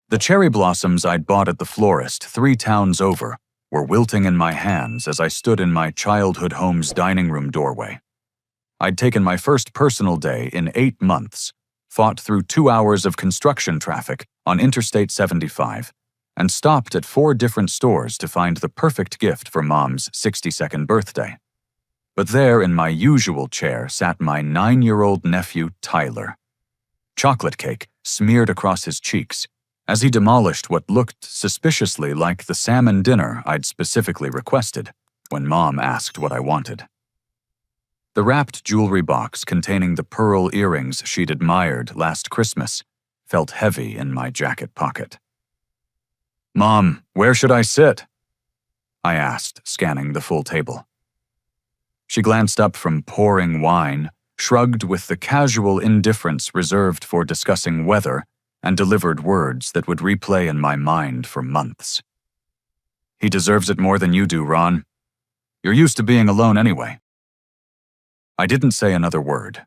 The cherry blossoms I'd bought at the florist 3 towns over were wilting in my hands as I stood in my childhood home's dining room doorway. I'd taken my first personal day in 8 months, fought through 2 hours of construction traffic on Interstate 75, and stopped at 4 different stores to find the perfect gift for Mom's 62nd birthday. But there in my usual chair sat my 9-year-old nephew, Tyler. Chocolate cake smeared across his cheeks as he demolished what looked suspiciously like the salmon dinner I'd specifically requested when Mom asked what I wanted. The wrapped jewelry box containing the pearl earrings she'd admired last Christmas felt heavy in my jacket pocket. "Mom, where should I sit?" I asked, scanning the full table. She glanced up from pouring wine, shrugged with the casual indifference reserved for discussing weather, and delivered words that would replay in my mind for months. "He deserves it more than you do, Ron. You're used to being alone anyway." I didn't say another word.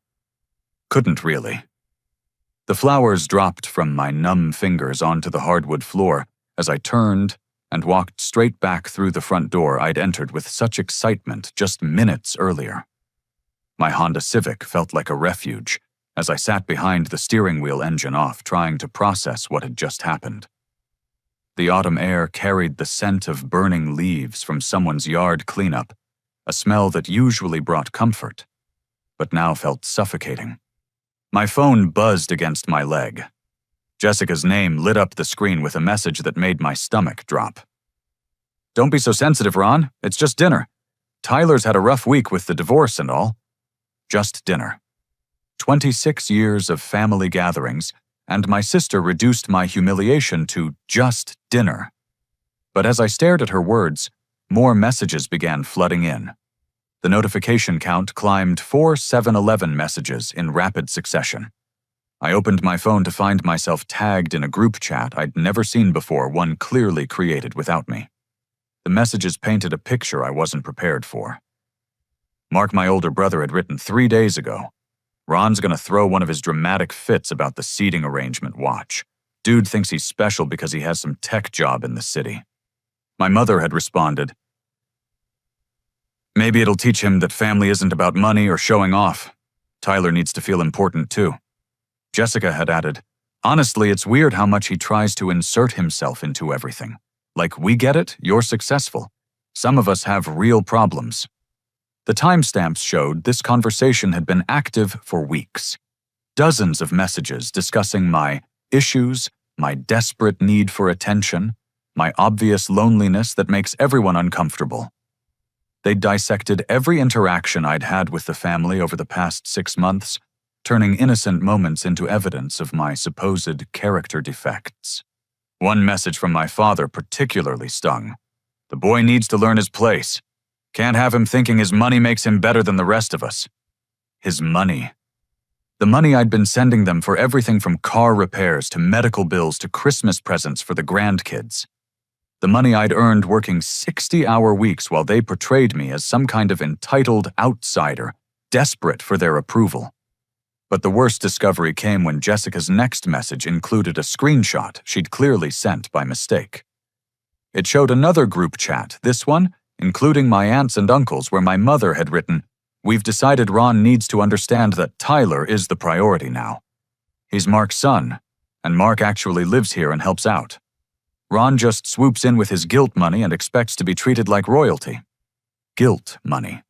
Couldn't really. The flowers dropped from my numb fingers onto the hardwood floor as I turned and walked straight back through the front door I'd entered with such excitement just minutes earlier. My Honda Civic felt like a refuge as I sat behind the steering wheel engine off, trying to process what had just happened. The autumn air carried the scent of burning leaves from someone's yard cleanup, a smell that usually brought comfort, but now felt suffocating. My phone buzzed against my leg. Jessica's name lit up the screen with a message that made my stomach drop. "Don't be so sensitive, Ron. It's just dinner. Tyler's had a rough week with the divorce and all." Just dinner. 26 years of family gatherings, and my sister reduced my humiliation to just dinner. But as I stared at her words, more messages began flooding in. The notification count climbed 4 7-Eleven messages in rapid succession. I opened my phone to find myself tagged in a group chat I'd never seen before, one clearly created without me. The messages painted a picture I wasn't prepared for. Mark, my older brother, had written 3 days ago, "Ron's gonna throw one of his dramatic fits about the seating arrangement, watch. Dude thinks he's special because he has some tech job in the city." My mother had responded, "Maybe it'll teach him that family isn't about money or showing off. Tyler needs to feel important too." Jessica had added, "Honestly, it's weird how much he tries to insert himself into everything. Like, we get it, you're successful. Some of us have real problems." The timestamps showed this conversation had been active for weeks. Dozens of messages discussing my issues, my desperate need for attention, my obvious loneliness that makes everyone uncomfortable. They dissected every interaction I'd had with the family over the past 6 months, turning innocent moments into evidence of my supposed character defects. One message from my father particularly stung. "The boy needs to learn his place. Can't have him thinking his money makes him better than the rest of us." His money. The money I'd been sending them for everything from car repairs to medical bills to Christmas presents for the grandkids. The money I'd earned working 60-hour weeks while they portrayed me as some kind of entitled outsider, desperate for their approval. But the worst discovery came when Jessica's next message included a screenshot she'd clearly sent by mistake. It showed another group chat, this one including my aunts and uncles, where my mother had written, "We've decided Ron needs to understand that Tyler is the priority now. He's Mark's son, and Mark actually lives here and helps out. Ron just swoops in with his guilt money and expects to be treated like royalty." Guilt money.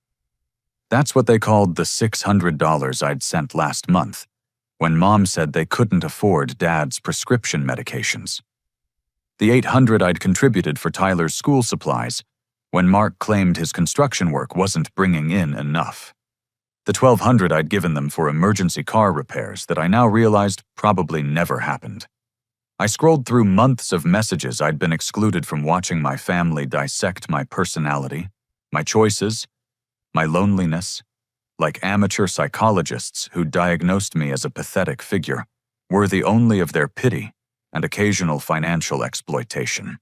That's what they called the $600 I'd sent last month, when Mom said they couldn't afford Dad's prescription medications. The $800 I'd contributed for Tyler's school supplies, when Mark claimed his construction work wasn't bringing in enough. The $1,200 I'd given them for emergency car repairs that I now realized probably never happened. I scrolled through months of messages I'd been excluded from watching my family dissect my personality, my choices, my loneliness, like amateur psychologists who diagnosed me as a pathetic figure, worthy only of their pity and occasional financial exploitation.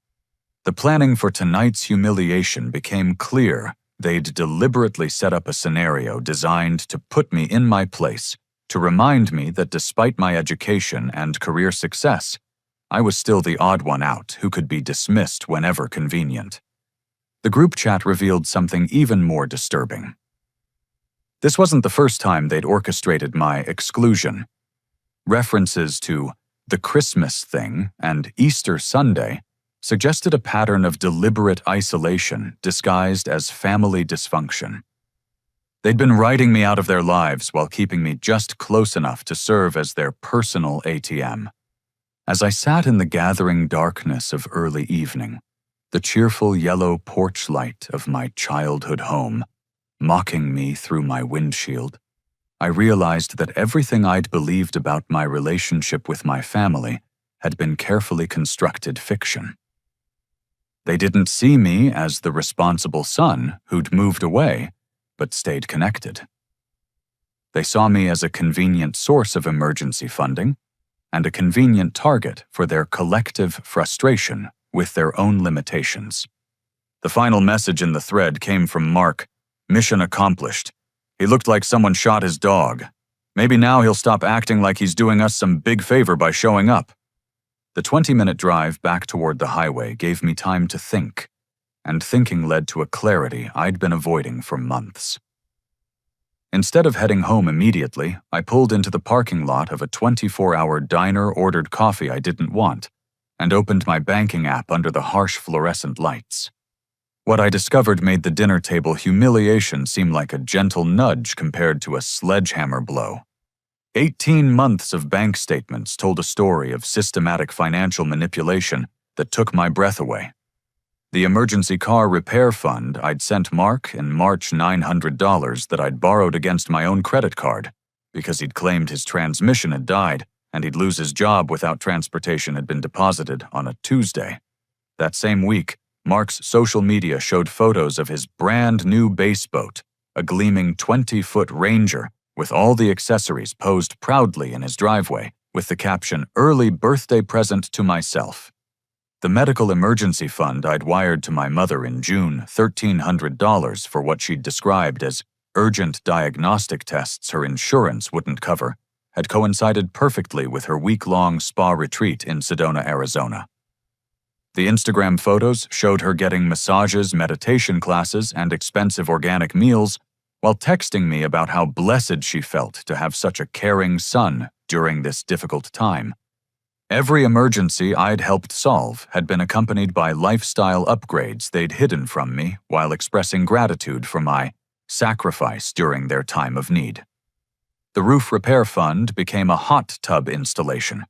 The planning for tonight's humiliation became clear. They'd deliberately set up a scenario designed to put me in my place, to remind me that despite my education and career success, I was still the odd one out who could be dismissed whenever convenient. The group chat revealed something even more disturbing. This wasn't the first time they'd orchestrated my exclusion. References to the Christmas thing and Easter Sunday suggested a pattern of deliberate isolation disguised as family dysfunction. They'd been writing me out of their lives while keeping me just close enough to serve as their personal ATM. As I sat in the gathering darkness of early evening, the cheerful yellow porch light of my childhood home mocking me through my windshield, I realized that everything I'd believed about my relationship with my family had been carefully constructed fiction. They didn't see me as the responsible son who'd moved away but stayed connected. They saw me as a convenient source of emergency funding and a convenient target for their collective frustration with their own limitations. The final message in the thread came from Mark. Mission accomplished. He looked like someone shot his dog. Maybe now he'll stop acting like he's doing us some big favor by showing up. The 20-minute drive back toward the highway gave me time to think, and thinking led to a clarity I'd been avoiding for months. Instead of heading home immediately, I pulled into the parking lot of a 24-hour diner, ordered coffee I didn't want, and opened my banking app under the harsh fluorescent lights. What I discovered made the dinner table humiliation seem like a gentle nudge compared to a sledgehammer blow. 18 months of bank statements told a story of systematic financial manipulation that took my breath away. The emergency car repair fund I'd sent Mark in March $900 that I'd borrowed against my own credit card because he'd claimed his transmission had died and he'd lose his job without transportation had been deposited on a Tuesday. That same week, Mark's social media showed photos of his brand new bass boat, a gleaming 20-foot Ranger with all the accessories posed proudly in his driveway with the caption, "Early birthday present to myself." The medical emergency fund I'd wired to my mother in June, $1,300 for what she'd described as urgent diagnostic tests her insurance wouldn't cover, had coincided perfectly with her week-long spa retreat in Sedona, Arizona. The Instagram photos showed her getting massages, meditation classes, and expensive organic meals while texting me about how blessed she felt to have such a caring son during this difficult time. Every emergency I'd helped solve had been accompanied by lifestyle upgrades they'd hidden from me while expressing gratitude for my sacrifice during their time of need. The roof repair fund became a hot tub installation.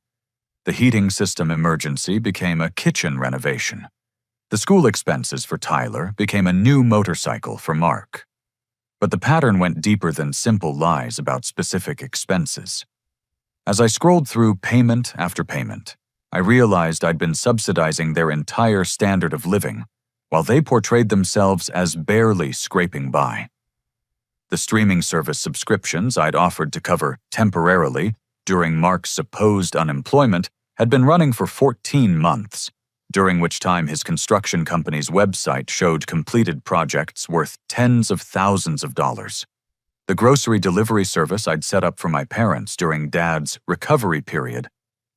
The heating system emergency became a kitchen renovation. The school expenses for Tyler became a new motorcycle for Mark. But the pattern went deeper than simple lies about specific expenses. As I scrolled through payment after payment, I realized I'd been subsidizing their entire standard of living, while they portrayed themselves as barely scraping by. The streaming service subscriptions I'd offered to cover temporarily during Mark's supposed unemployment had been running for 14 months, during which time his construction company's website showed completed projects worth tens of thousands of dollars. The grocery delivery service I'd set up for my parents during Dad's recovery period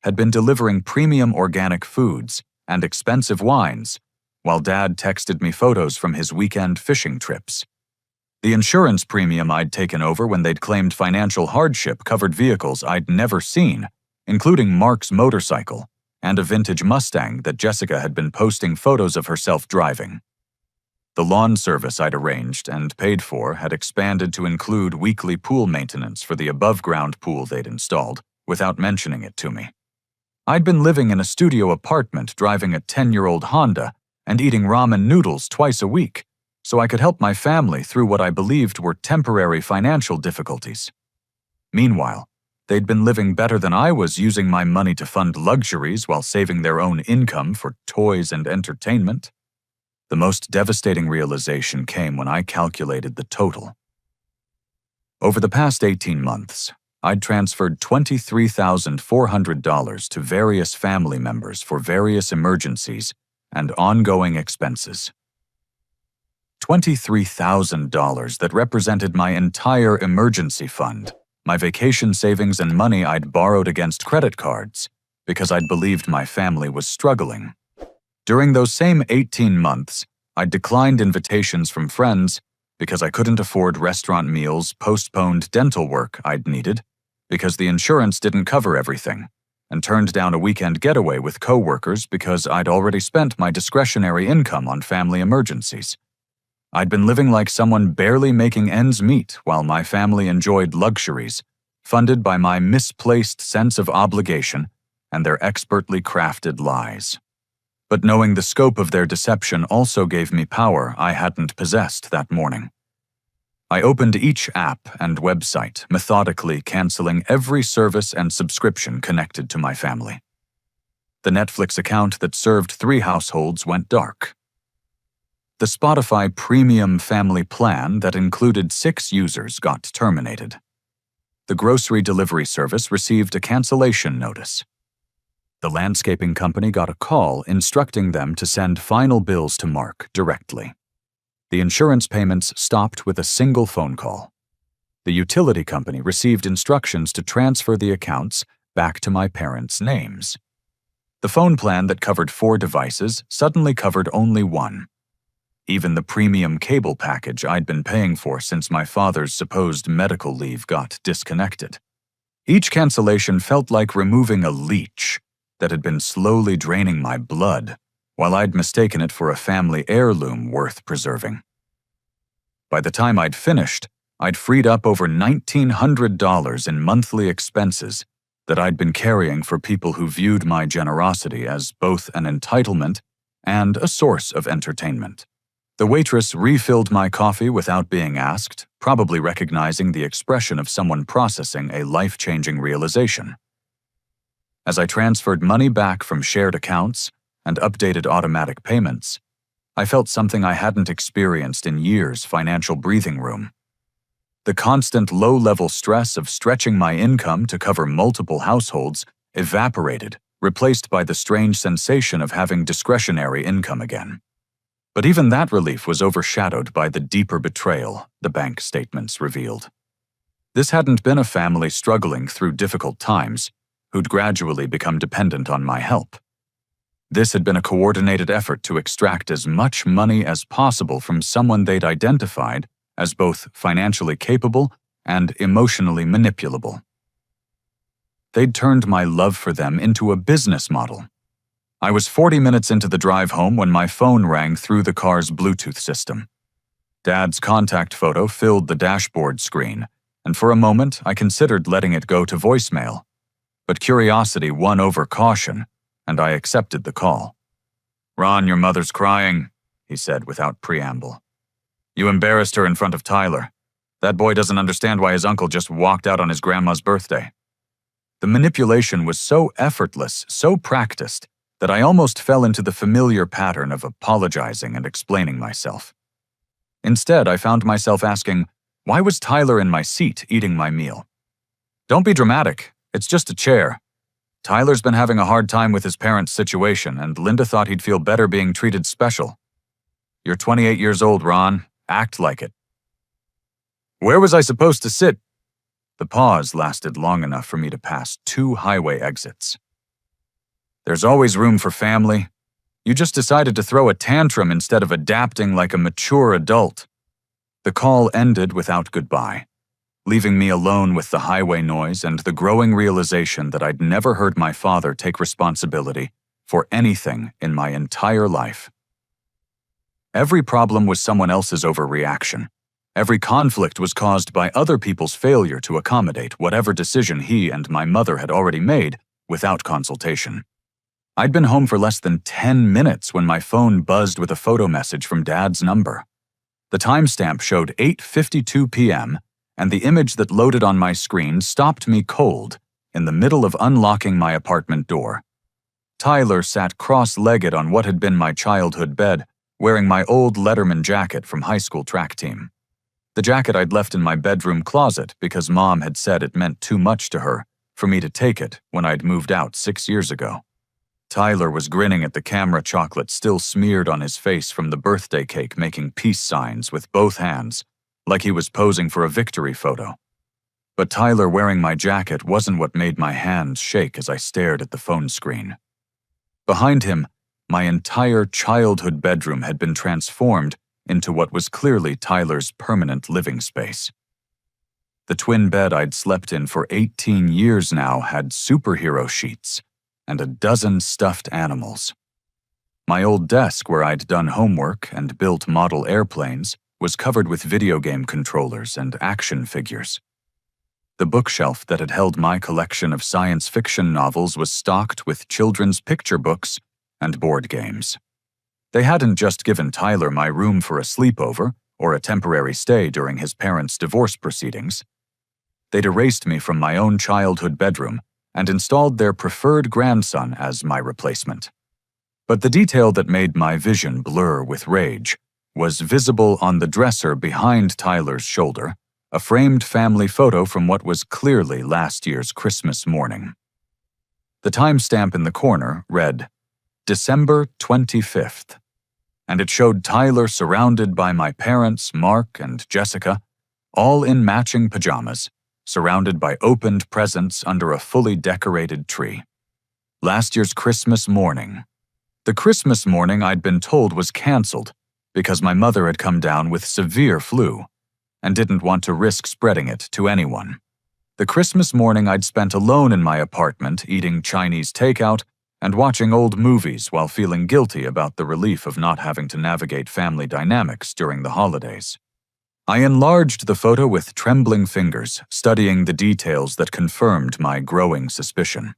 had been delivering premium organic foods and expensive wines, while Dad texted me photos from his weekend fishing trips. The insurance premium I'd taken over when they'd claimed financial hardship covered vehicles I'd never seen, including Mark's motorcycle and a vintage Mustang that Jessica had been posting photos of herself driving. The lawn service I'd arranged and paid for had expanded to include weekly pool maintenance for the above-ground pool they'd installed, without mentioning it to me. I'd been living in a studio apartment driving a 10-year-old Honda and eating ramen noodles twice a week, so I could help my family through what I believed were temporary financial difficulties. Meanwhile, they'd been living better than I was, using my money to fund luxuries while saving their own income for toys and entertainment. The most devastating realization came when I calculated the total. Over the past 18 months, I'd transferred $23,400 to various family members for various emergencies and ongoing expenses. $23,000 that represented my entire emergency fund, my vacation savings and money I'd borrowed against credit cards, because I'd believed my family was struggling. During those same 18 months, I'd declined invitations from friends because I couldn't afford restaurant meals, postponed dental work I'd needed because the insurance didn't cover everything, and turned down a weekend getaway with coworkers because I'd already spent my discretionary income on family emergencies. I'd been living like someone barely making ends meet while my family enjoyed luxuries, funded by my misplaced sense of obligation and their expertly crafted lies. But knowing the scope of their deception also gave me power I hadn't possessed that morning. I opened each app and website, methodically canceling every service and subscription connected to my family. The Netflix account that served 3 households went dark. The Spotify Premium Family Plan that included 6 users got terminated. The grocery delivery service received a cancellation notice. The landscaping company got a call instructing them to send final bills to Mark directly. The insurance payments stopped with a single phone call. The utility company received instructions to transfer the accounts back to my parents' names. The phone plan that covered 4 devices suddenly covered only 1. Even the premium cable package I'd been paying for since my father's supposed medical leave got disconnected. Each cancellation felt like removing a leech that had been slowly draining my blood, while I'd mistaken it for a family heirloom worth preserving. By the time I'd finished, I'd freed up over $1,900 in monthly expenses that I'd been carrying for people who viewed my generosity as both an entitlement and a source of entertainment. The waitress refilled my coffee without being asked, probably recognizing the expression of someone processing a life-changing realization. As I transferred money back from shared accounts and updated automatic payments, I felt something I hadn't experienced in years: financial breathing room. The constant low-level stress of stretching my income to cover multiple households evaporated, replaced by the strange sensation of having discretionary income again. But even that relief was overshadowed by the deeper betrayal the bank statements revealed. This hadn't been a family struggling through difficult times who'd gradually become dependent on my help. This had been a coordinated effort to extract as much money as possible from someone they'd identified as both financially capable and emotionally manipulable. They'd turned my love for them into a business model. I was 40 minutes into the drive home when my phone rang through the car's Bluetooth system. Dad's contact photo filled the dashboard screen, and for a moment I considered letting it go to voicemail. But curiosity won over caution, and I accepted the call. "Ron, your mother's crying," he said without preamble. "You embarrassed her in front of Tyler. That boy doesn't understand why his uncle just walked out on his grandma's birthday." The manipulation was so effortless, so practiced, that I almost fell into the familiar pattern of apologizing and explaining myself. Instead, I found myself asking, why was Tyler in my seat eating my meal? "Don't be dramatic. It's just a chair. Tyler's been having a hard time with his parents' situation, and Linda thought he'd feel better being treated special. You're 28 years old, Ron. Act like it." "Where was I supposed to sit?" The pause lasted long enough for me to pass 2 highway exits. "There's always room for family. You just decided to throw a tantrum instead of adapting like a mature adult." The call ended without goodbye, leaving me alone with the highway noise and the growing realization that I'd never heard my father take responsibility for anything in my entire life. Every problem was someone else's overreaction. Every conflict was caused by other people's failure to accommodate whatever decision he and my mother had already made without consultation. I'd been home for less than 10 minutes when my phone buzzed with a photo message from Dad's number. The timestamp showed 8:52 p.m., and the image that loaded on my screen stopped me cold in the middle of unlocking my apartment door. Tyler sat cross-legged on what had been my childhood bed, wearing my old Letterman jacket from high school track team. The jacket I'd left in my bedroom closet because Mom had said it meant too much to her for me to take it when I'd moved out 6 years ago. Tyler was grinning at the camera chocolate still smeared on his face from the birthday cake, making peace signs with both hands, like he was posing for a victory photo. But Tyler wearing my jacket wasn't what made my hands shake as I stared at the phone screen. Behind him, my entire childhood bedroom had been transformed into what was clearly Tyler's permanent living space. The twin bed I'd slept in for 18 years now had superhero sheets and a dozen stuffed animals. My old desk where I'd done homework and built model airplanes was covered with video game controllers and action figures. The bookshelf that had held my collection of science fiction novels was stocked with children's picture books and board games. They hadn't just given Tyler my room for a sleepover or a temporary stay during his parents' divorce proceedings. They'd erased me from my own childhood bedroom and installed their preferred grandson as my replacement. But the detail that made my vision blur with rage was visible on the dresser behind Tyler's shoulder, a framed family photo from what was clearly last year's Christmas morning. The timestamp in the corner read, December 25th, and it showed Tyler surrounded by my parents, Mark and Jessica, all in matching pajamas, surrounded by opened presents under a fully decorated tree. Last year's Christmas morning. The Christmas morning I'd been told was canceled because my mother had come down with severe flu and didn't want to risk spreading it to anyone. The Christmas morning I'd spent alone in my apartment eating Chinese takeout and watching old movies while feeling guilty about the relief of not having to navigate family dynamics during the holidays. I enlarged the photo with trembling fingers, studying the details that confirmed my growing suspicion.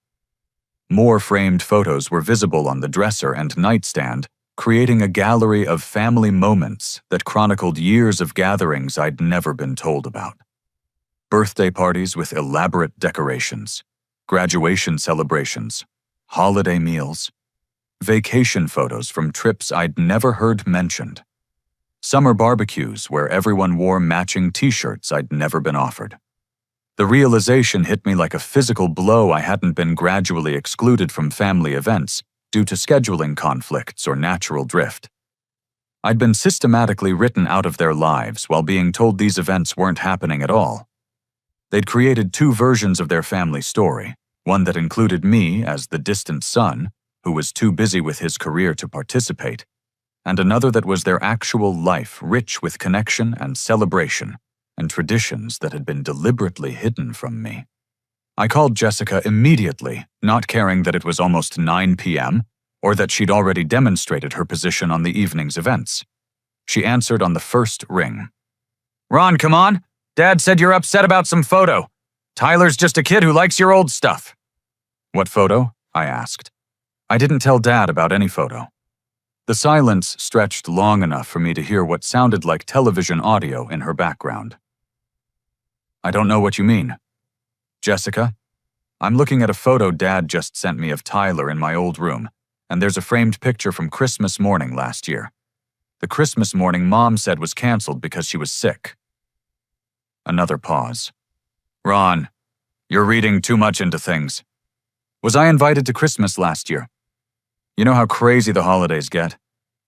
More framed photos were visible on the dresser and nightstand, creating a gallery of family moments that chronicled years of gatherings I'd never been told about. Birthday parties with elaborate decorations, graduation celebrations, holiday meals, vacation photos from trips I'd never heard mentioned, summer barbecues where everyone wore matching t-shirts I'd never been offered. The realization hit me like a physical blow I hadn't been gradually excluded from family events due to scheduling conflicts or natural drift. I'd been systematically written out of their lives while being told these events weren't happening at all. They'd created two versions of their family story, one that included me as the distant son, who was too busy with his career to participate, and another that was their actual life rich with connection and celebration, and traditions that had been deliberately hidden from me. I called Jessica immediately, not caring that it was almost 9 p.m. or that she'd already demonstrated her position on the evening's events. She answered on the first ring. "Ron, come on. Dad said you're upset about some photo. Tyler's just a kid who likes your old stuff." "What photo?" I asked. I didn't tell Dad about any photo. The silence stretched long enough for me to hear what sounded like television audio in her background. "I don't know what you mean." "Jessica, I'm looking at a photo Dad just sent me of Tyler in my old room, and there's a framed picture from Christmas morning last year. The Christmas morning Mom said was canceled because she was sick." Another pause. "Ron, you're reading too much into things. Was I invited to Christmas last year? You know how crazy the holidays get.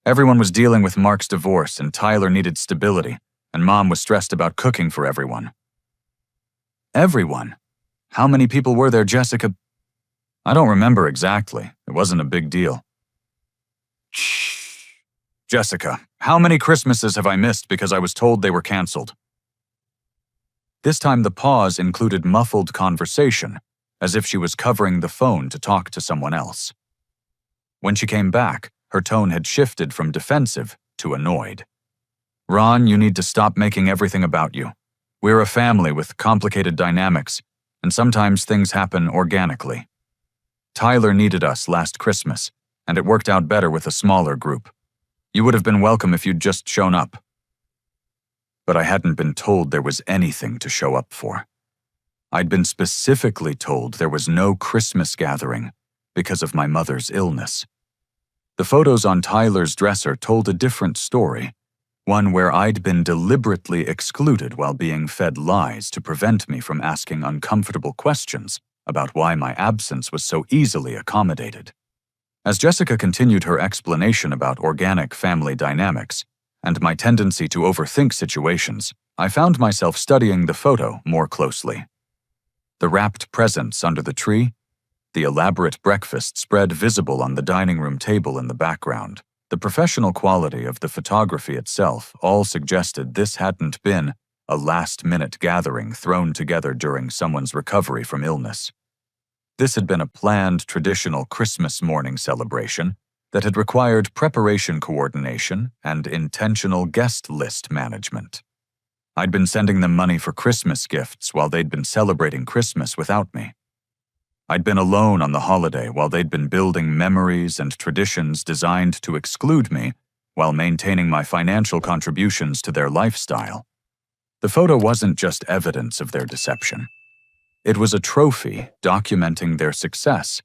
Everyone was dealing with Mark's divorce, and Tyler needed stability, and Mom was stressed about cooking for everyone." "Everyone? How many people were there, Jessica?" "I don't remember exactly. It wasn't a big deal." "Shh. Jessica, how many Christmases have I missed because I was told they were canceled?" This time the pause included muffled conversation, as if she was covering the phone to talk to someone else. When she came back, her tone had shifted from defensive to annoyed. "Ron, you need to stop making everything about you. We're a family with complicated dynamics, and sometimes things happen organically. Tyler needed us last Christmas, and it worked out better with a smaller group. You would have been welcome if you'd just shown up." But I hadn't been told there was anything to show up for. I'd been specifically told there was no Christmas gathering because of my mother's illness. The photos on Tyler's dresser told a different story, one where I'd been deliberately excluded while being fed lies to prevent me from asking uncomfortable questions about why my absence was so easily accommodated. As Jessica continued her explanation about organic family dynamics and my tendency to overthink situations, I found myself studying the photo more closely. The wrapped presents under the tree, the elaborate breakfast spread visible on the dining room table in the background, the professional quality of the photography itself all suggested this hadn't been a last-minute gathering thrown together during someone's recovery from illness. This had been a planned traditional Christmas morning celebration that had required preparation coordination and intentional guest list management. I'd been sending them money for Christmas gifts while they'd been celebrating Christmas without me. I'd been alone on the holiday while they'd been building memories and traditions designed to exclude me while maintaining my financial contributions to their lifestyle. The photo wasn't just evidence of their deception. It was a trophy documenting their success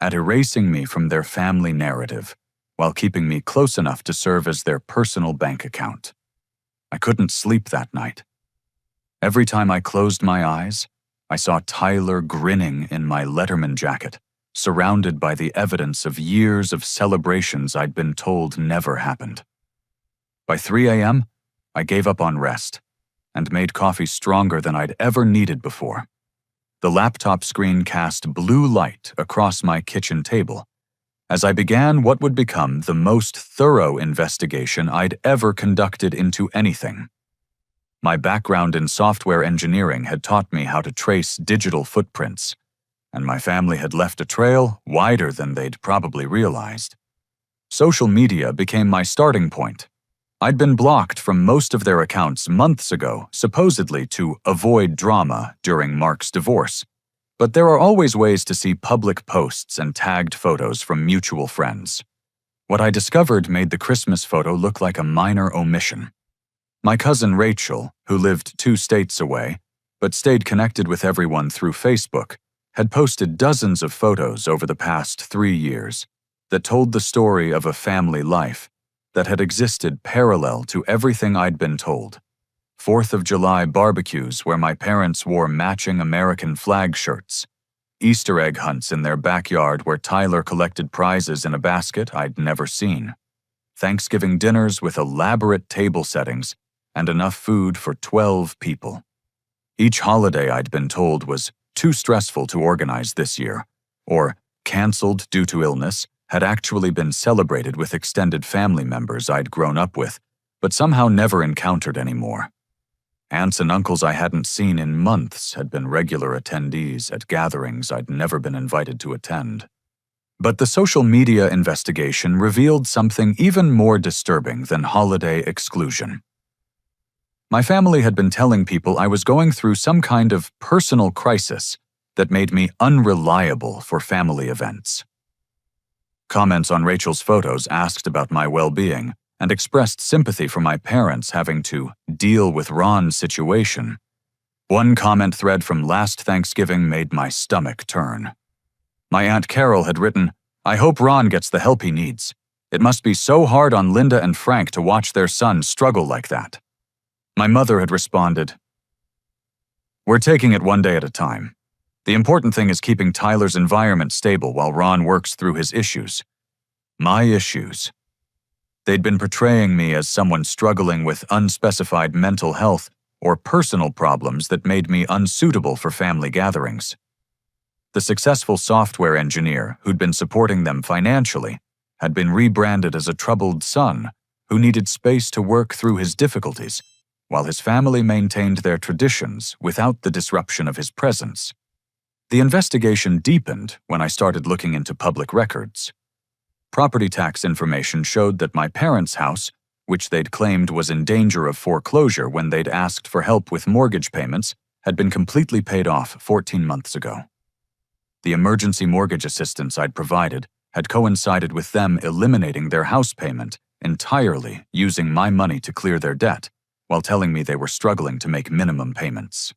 at erasing me from their family narrative while keeping me close enough to serve as their personal bank account. I couldn't sleep that night. Every time I closed my eyes, I saw Tyler grinning in my Letterman jacket, surrounded by the evidence of years of celebrations I'd been told never happened. By 3 a.m., I gave up on rest and made coffee stronger than I'd ever needed before. The laptop screen cast blue light across my kitchen table as I began what would become the most thorough investigation I'd ever conducted into anything. My background in software engineering had taught me how to trace digital footprints, and my family had left a trail wider than they'd probably realized. Social media became my starting point. I'd been blocked from most of their accounts months ago, supposedly to avoid drama during Mark's divorce. But there are always ways to see public posts and tagged photos from mutual friends. What I discovered made the Christmas photo look like a minor omission. My cousin Rachel, who lived 2 states away, but stayed connected with everyone through Facebook, had posted dozens of photos over the past 3 years that told the story of a family life that had existed parallel to everything I'd been told. 4th of July barbecues where my parents wore matching American flag shirts, Easter egg hunts in their backyard where Tyler collected prizes in a basket I'd never seen, Thanksgiving dinners with elaborate table settings and enough food for 12 people. Each holiday I'd been told was too stressful to organize this year, or canceled due to illness, had actually been celebrated with extended family members I'd grown up with, but somehow never encountered anymore. Aunts and uncles I hadn't seen in months had been regular attendees at gatherings I'd never been invited to attend. But the social media investigation revealed something even more disturbing than holiday exclusion. My family had been telling people I was going through some kind of personal crisis that made me unreliable for family events. Comments on Rachel's photos asked about my well-being and expressed sympathy for my parents having to deal with Ron's situation. One comment thread from last Thanksgiving made my stomach turn. My Aunt Carol had written, "I hope Ron gets the help he needs. It must be so hard on Linda and Frank to watch their son struggle like that." My mother had responded, "We're taking it one day at a time. The important thing is keeping Tyler's environment stable while Ron works through his issues." My issues. They'd been portraying me as someone struggling with unspecified mental health or personal problems that made me unsuitable for family gatherings. The successful software engineer who'd been supporting them financially had been rebranded as a troubled son who needed space to work through his difficulties, while his family maintained their traditions without the disruption of his presence. The investigation deepened when I started looking into public records. Property tax information showed that my parents' house, which they'd claimed was in danger of foreclosure when they'd asked for help with mortgage payments, had been completely paid off 14 months ago. The emergency mortgage assistance I'd provided had coincided with them eliminating their house payment entirely using my money to clear their debt, while telling me they were struggling to make minimum payments.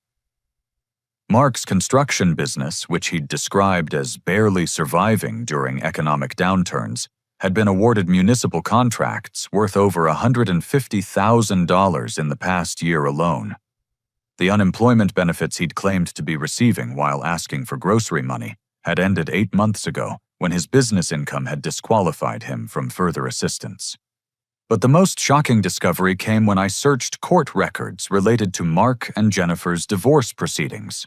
Mark's construction business, which he'd described as barely surviving during economic downturns, had been awarded municipal contracts worth over $150,000 in the past year alone. The unemployment benefits he'd claimed to be receiving while asking for grocery money had ended 8 months ago when his business income had disqualified him from further assistance. But the most shocking discovery came when I searched court records related to Mark and Jennifer's divorce proceedings.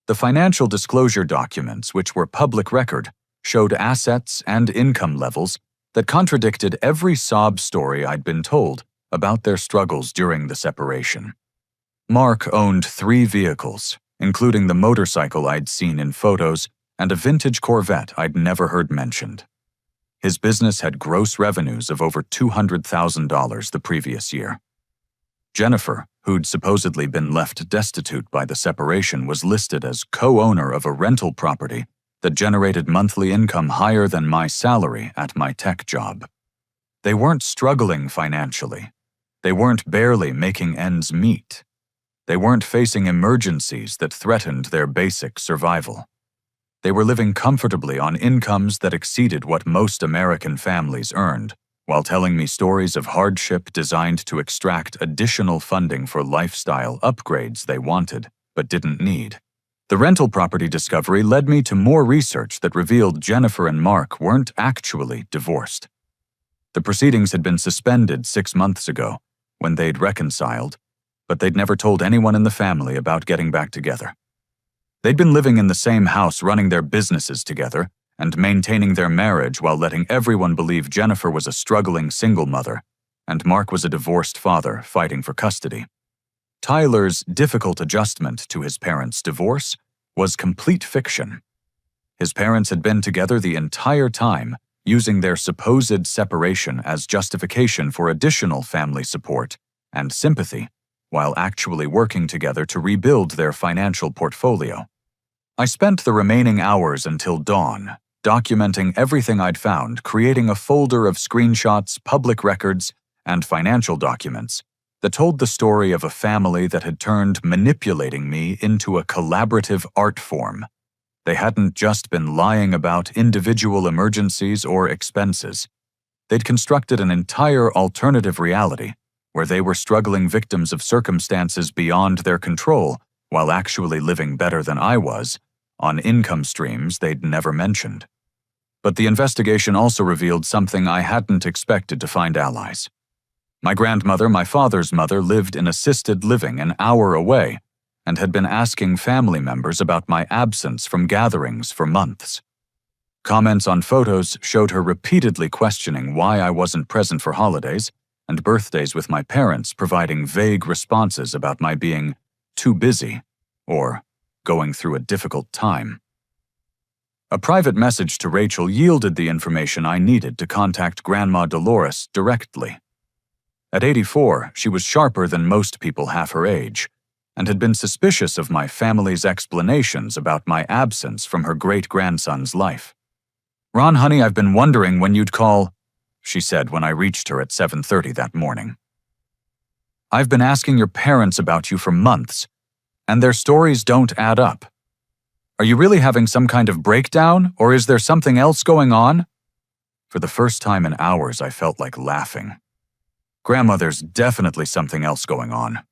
The financial disclosure documents, which were public record, showed assets and income levels that contradicted every sob story I'd been told about their struggles during the separation. Mark owned 3 vehicles, including the motorcycle I'd seen in photos and a vintage Corvette I'd never heard mentioned. His business had gross revenues of over $200,000 the previous year. Jennifer, who'd supposedly been left destitute by the separation, was listed as co-owner of a rental property that generated monthly income higher than my salary at my tech job. They weren't struggling financially. They weren't barely making ends meet. They weren't facing emergencies that threatened their basic survival. They were living comfortably on incomes that exceeded what most American families earned, while telling me stories of hardship designed to extract additional funding for lifestyle upgrades they wanted but didn't need. The rental property discovery led me to more research that revealed Jennifer and Mark weren't actually divorced. The proceedings had been suspended 6 months ago, when they'd reconciled, but they'd never told anyone in the family about getting back together. They'd been living in the same house, running their businesses together, and maintaining their marriage while letting everyone believe Jennifer was a struggling single mother, and Mark was a divorced father fighting for custody. Tyler's difficult adjustment to his parents' divorce was complete fiction. His parents had been together the entire time, using their supposed separation as justification for additional family support and sympathy, while actually working together to rebuild their financial portfolio. I spent the remaining hours until dawn, documenting everything I'd found, creating a folder of screenshots, public records, and financial documents that told the story of a family that had turned manipulating me into a collaborative art form. They hadn't just been lying about individual emergencies or expenses. They'd constructed an entire alternative reality where they were struggling victims of circumstances beyond their control while actually living better than I was, on income streams they'd never mentioned. But the investigation also revealed something I hadn't expected to find allies. My grandmother, my father's mother, lived in assisted living an hour away and had been asking family members about my absence from gatherings for months. Comments on photos showed her repeatedly questioning why I wasn't present for holidays and birthdays with my parents, providing vague responses about my being too busy or going through a difficult time. A private message to Rachel yielded the information I needed to contact Grandma Dolores directly. At 84, she was sharper than most people half her age, and had been suspicious of my family's explanations about my absence from her great-grandson's life. "Ron, honey, I've been wondering when you'd call," she said when I reached her at 7:30 that morning. "I've been asking your parents about you for months, and their stories don't add up. Are you really having some kind of breakdown, or is there something else going on?" For the first time in hours, I felt like laughing. Grandma, there's definitely something else going on.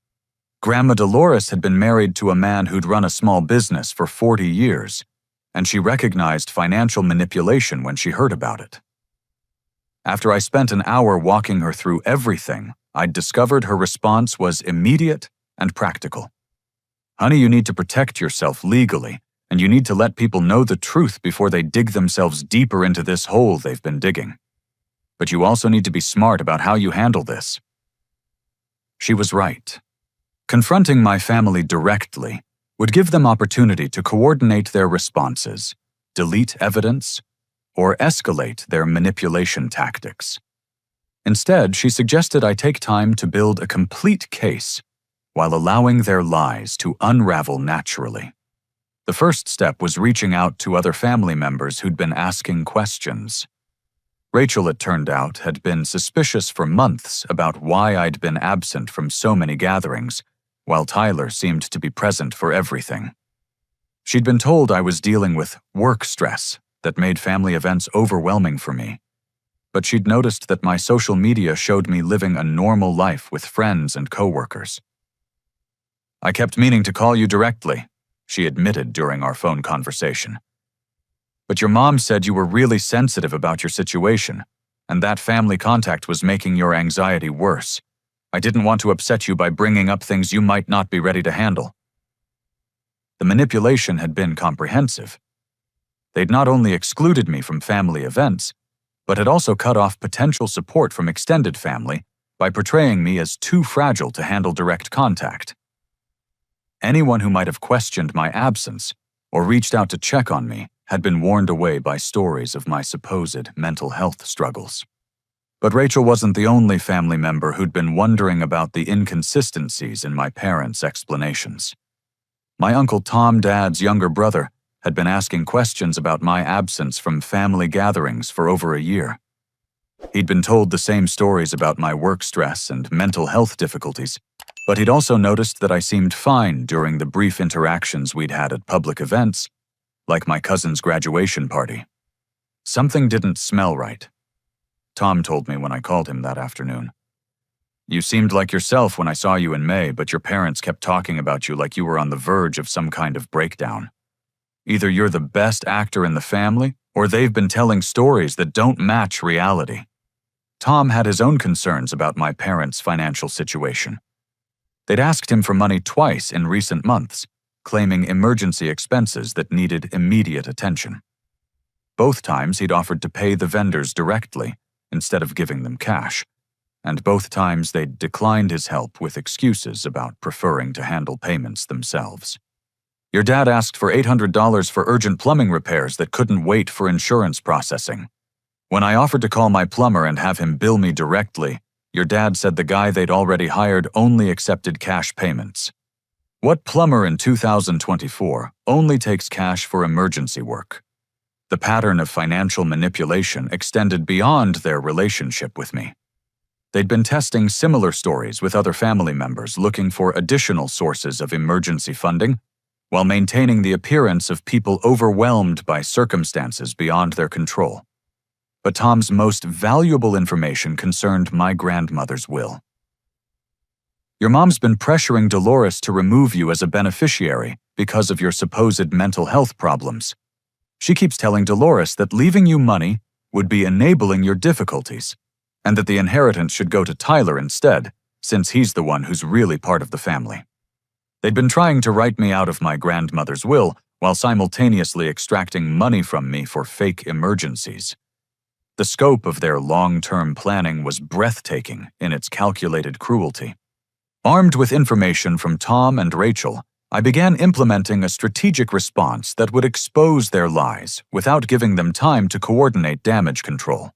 Grandma Dolores had been married to a man who'd run a small business for 40 years, and she recognized financial manipulation when she heard about it. After I spent an hour walking her through everything, I'd discovered her response was immediate and practical. "Honey, you need to protect yourself legally, and you need to let people know the truth before they dig themselves deeper into this hole they've been digging. But you also need to be smart about how you handle this." She was right. Confronting my family directly would give them opportunity to coordinate their responses, delete evidence, or escalate their manipulation tactics. Instead, she suggested I take time to build a complete case while allowing their lies to unravel naturally. The first step was reaching out to other family members who'd been asking questions. Rachel, it turned out, had been suspicious for months about why I'd been absent from so many gatherings, while Tyler seemed to be present for everything. She'd been told I was dealing with work stress that made family events overwhelming for me, but she'd noticed that my social media showed me living a normal life with friends and coworkers. "I kept meaning to call you directly," she admitted during our phone conversation. "But your mom said you were really sensitive about your situation, and that family contact was making your anxiety worse. I didn't want to upset you by bringing up things you might not be ready to handle." The manipulation had been comprehensive. They'd not only excluded me from family events, but had also cut off potential support from extended family by portraying me as too fragile to handle direct contact. Anyone who might have questioned my absence or reached out to check on me had been warned away by stories of my supposed mental health struggles. But Rachel wasn't the only family member who'd been wondering about the inconsistencies in my parents' explanations. My Uncle Tom Dad's younger brother had been asking questions about my absence from family gatherings for over a year. He'd been told the same stories about my work stress and mental health difficulties, but he'd also noticed that I seemed fine during the brief interactions we'd had at public events, like my cousin's graduation party. Something didn't smell right. Tom told me when I called him that afternoon. "You seemed like yourself when I saw you in May, but your parents kept talking about you like you were on the verge of some kind of breakdown. Either you're the best actor in the family, or they've been telling stories that don't match reality." Tom had his own concerns about my parents' financial situation. They'd asked him for money twice in recent months, claiming emergency expenses that needed immediate attention. Both times he'd offered to pay the vendors directly instead of giving them cash, and both times they'd declined his help with excuses about preferring to handle payments themselves. "Your dad asked for $800 for urgent plumbing repairs that couldn't wait for insurance processing. When I offered to call my plumber and have him bill me directly, your dad said the guy they'd already hired only accepted cash payments. What plumber in 2024 only takes cash for emergency work?" The pattern of financial manipulation extended beyond their relationship with me. They'd been testing similar stories with other family members looking for additional sources of emergency funding, while maintaining the appearance of people overwhelmed by circumstances beyond their control. But Tom's most valuable information concerned my grandmother's will. "Your mom's been pressuring Dolores to remove you as a beneficiary because of your supposed mental health problems. She keeps telling Dolores that leaving you money would be enabling your difficulties, and that the inheritance should go to Tyler instead, since he's the one who's really part of the family. They'd been trying to write me out of my grandmother's will while simultaneously extracting money from me for fake emergencies. The scope of their long-term planning was breathtaking in its calculated cruelty. Armed with information from Tom and Rachel, I began implementing a strategic response that would expose their lies without giving them time to coordinate damage control.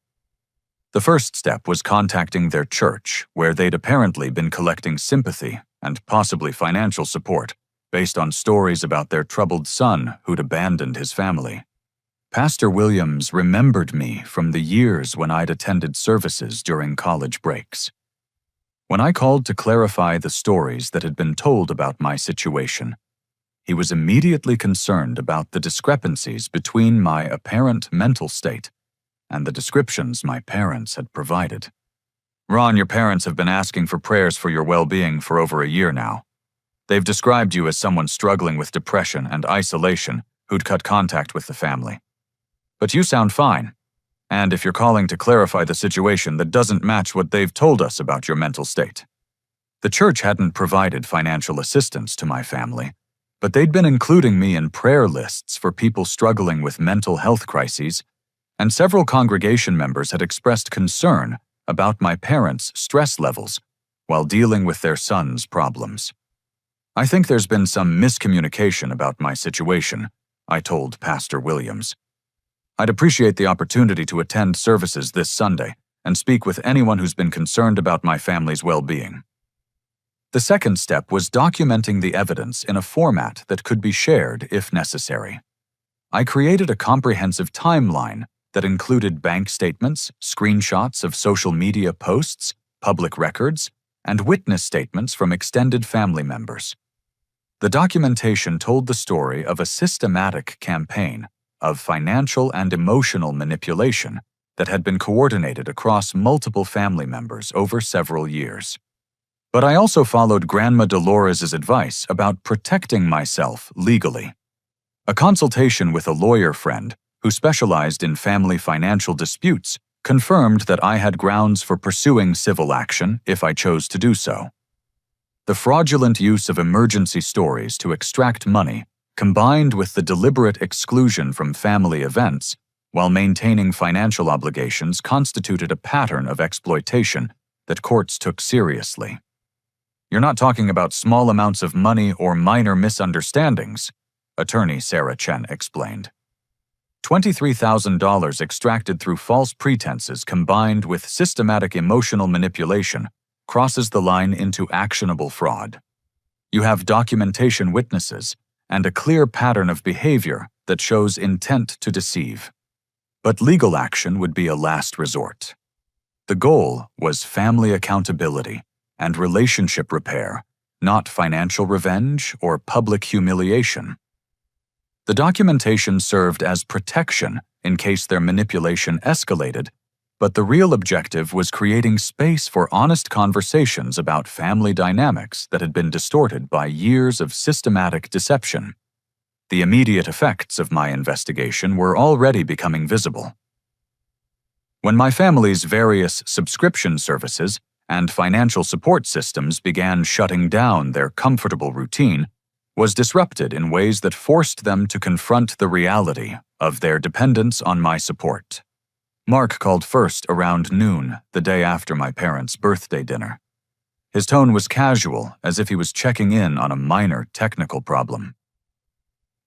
The first step was contacting their church, where they'd apparently been collecting sympathy and possibly financial support based on stories about their troubled son who'd abandoned his family. Pastor Williams remembered me from the years when I'd attended services during college breaks. When I called to clarify the stories that had been told about my situation, he was immediately concerned about the discrepancies between my apparent mental state and the descriptions my parents had provided. "Ron, your parents have been asking for prayers for your well-being for over a year now. They've described you as someone struggling with depression and isolation who'd cut contact with the family. But you sound fine. And if you're calling to clarify the situation, that doesn't match what they've told us about your mental state." The church hadn't provided financial assistance to my family, but they'd been including me in prayer lists for people struggling with mental health crises, and several congregation members had expressed concern about my parents' stress levels while dealing with their son's problems. "I think there's been some miscommunication about my situation," I told Pastor Williams. "I'd appreciate the opportunity to attend services this Sunday and speak with anyone who's been concerned about my family's well-being." The second step was documenting the evidence in a format that could be shared if necessary. I created a comprehensive timeline that included bank statements, screenshots of social media posts, public records, and witness statements from extended family members. The documentation told the story of a systematic campaign of financial and emotional manipulation that had been coordinated across multiple family members over several years. But I also followed Grandma Dolores' advice about protecting myself legally. A consultation with a lawyer friend who specialized in family financial disputes confirmed that I had grounds for pursuing civil action if I chose to do so. The fraudulent use of emergency stories to extract money combined with the deliberate exclusion from family events while maintaining financial obligations, constituted a pattern of exploitation that courts took seriously. "You're not talking about small amounts of money or minor misunderstandings," attorney Sarah Chen explained. $23,000 extracted through false pretenses combined with systematic emotional manipulation crosses the line into actionable fraud. You have documentation witnesses and a clear pattern of behavior that shows intent to deceive. But legal action would be a last resort. The goal was family accountability and relationship repair, not financial revenge or public humiliation. The documentation served as protection in case their manipulation escalated, but the real objective was creating space for honest conversations about family dynamics that had been distorted by years of systematic deception. The immediate effects of my investigation were already becoming visible. When my family's various subscription services and financial support systems began shutting down, their comfortable routine was disrupted in ways that forced them to confront the reality of their dependence on my support. Mark called first around noon, the day after my parents' birthday dinner. His tone was casual, as if he was checking in on a minor technical problem.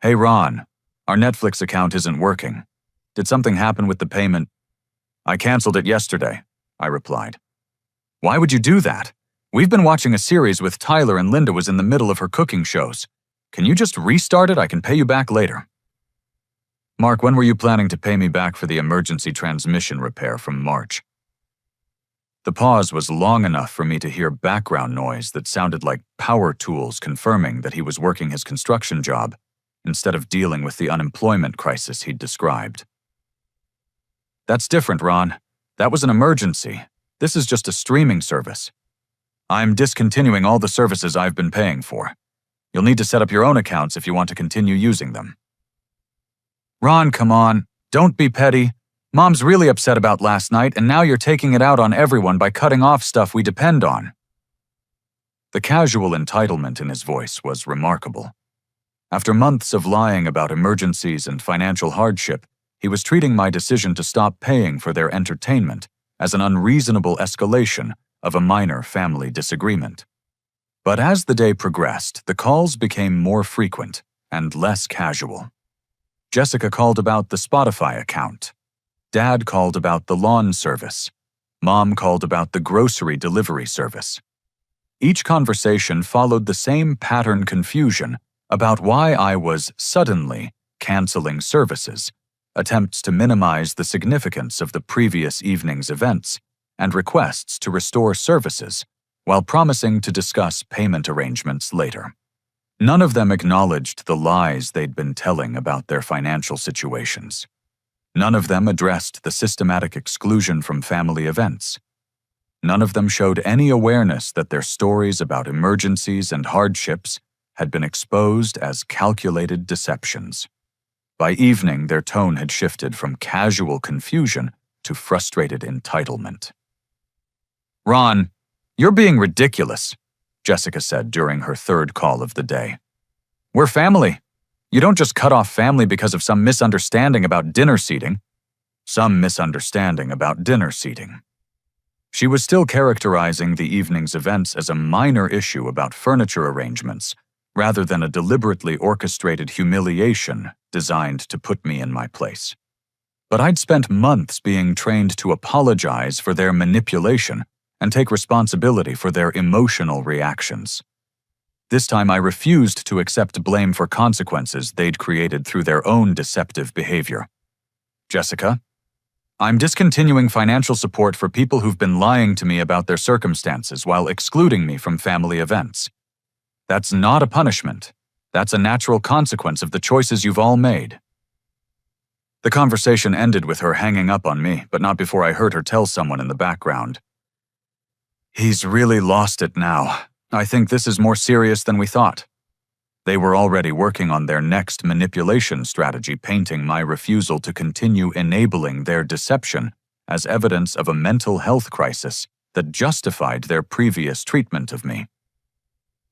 "Hey Ron, our Netflix account isn't working. Did something happen with the payment?" "I canceled it yesterday," I replied. "Why would you do that? We've been watching a series with Tyler and Linda was in the middle of her cooking shows. Can you just restart it? I can pay you back later." "Mark, when were you planning to pay me back for the emergency transmission repair from March?" The pause was long enough for me to hear background noise that sounded like power tools confirming that he was working his construction job instead of dealing with the unemployment crisis he'd described. "That's different, Ron. That was an emergency. This is just a streaming service. I'm discontinuing all the services I've been paying for. You'll need to set up your own accounts if you want to continue using them." "Ron, come on. Don't be petty. Mom's really upset about last night, and now you're taking it out on everyone by cutting off stuff we depend on." The casual entitlement in his voice was remarkable. After months of lying about emergencies and financial hardship, he was treating my decision to stop paying for their entertainment as an unreasonable escalation of a minor family disagreement. But as the day progressed, the calls became more frequent and less casual. Jessica called about the Spotify account. Dad called about the lawn service. Mom called about the grocery delivery service. Each conversation followed the same pattern confusion about why I was suddenly canceling services, attempts to minimize the significance of the previous evening's events, and requests to restore services, while promising to discuss payment arrangements later. None of them acknowledged the lies they'd been telling about their financial situations. None of them addressed the systematic exclusion from family events. None of them showed any awareness that their stories about emergencies and hardships had been exposed as calculated deceptions. By evening, their tone had shifted from casual confusion to frustrated entitlement. "Ron, you're being ridiculous," Jessica said during her third call of the day. "We're family. You don't just cut off family because of some misunderstanding about dinner seating." Some misunderstanding about dinner seating. She was still characterizing the evening's events as a minor issue about furniture arrangements, rather than a deliberately orchestrated humiliation designed to put me in my place. But I'd spent months being trained to apologize for their manipulation and take responsibility for their emotional reactions. This time I refused to accept blame for consequences they'd created through their own deceptive behavior. "Jessica, I'm discontinuing financial support for people who've been lying to me about their circumstances while excluding me from family events. That's not a punishment. That's a natural consequence of the choices you've all made." The conversation ended with her hanging up on me, but not before I heard her tell someone in the background, "He's really lost it now. I think this is more serious than we thought." They were already working on their next manipulation strategy, painting my refusal to continue enabling their deception as evidence of a mental health crisis that justified their previous treatment of me.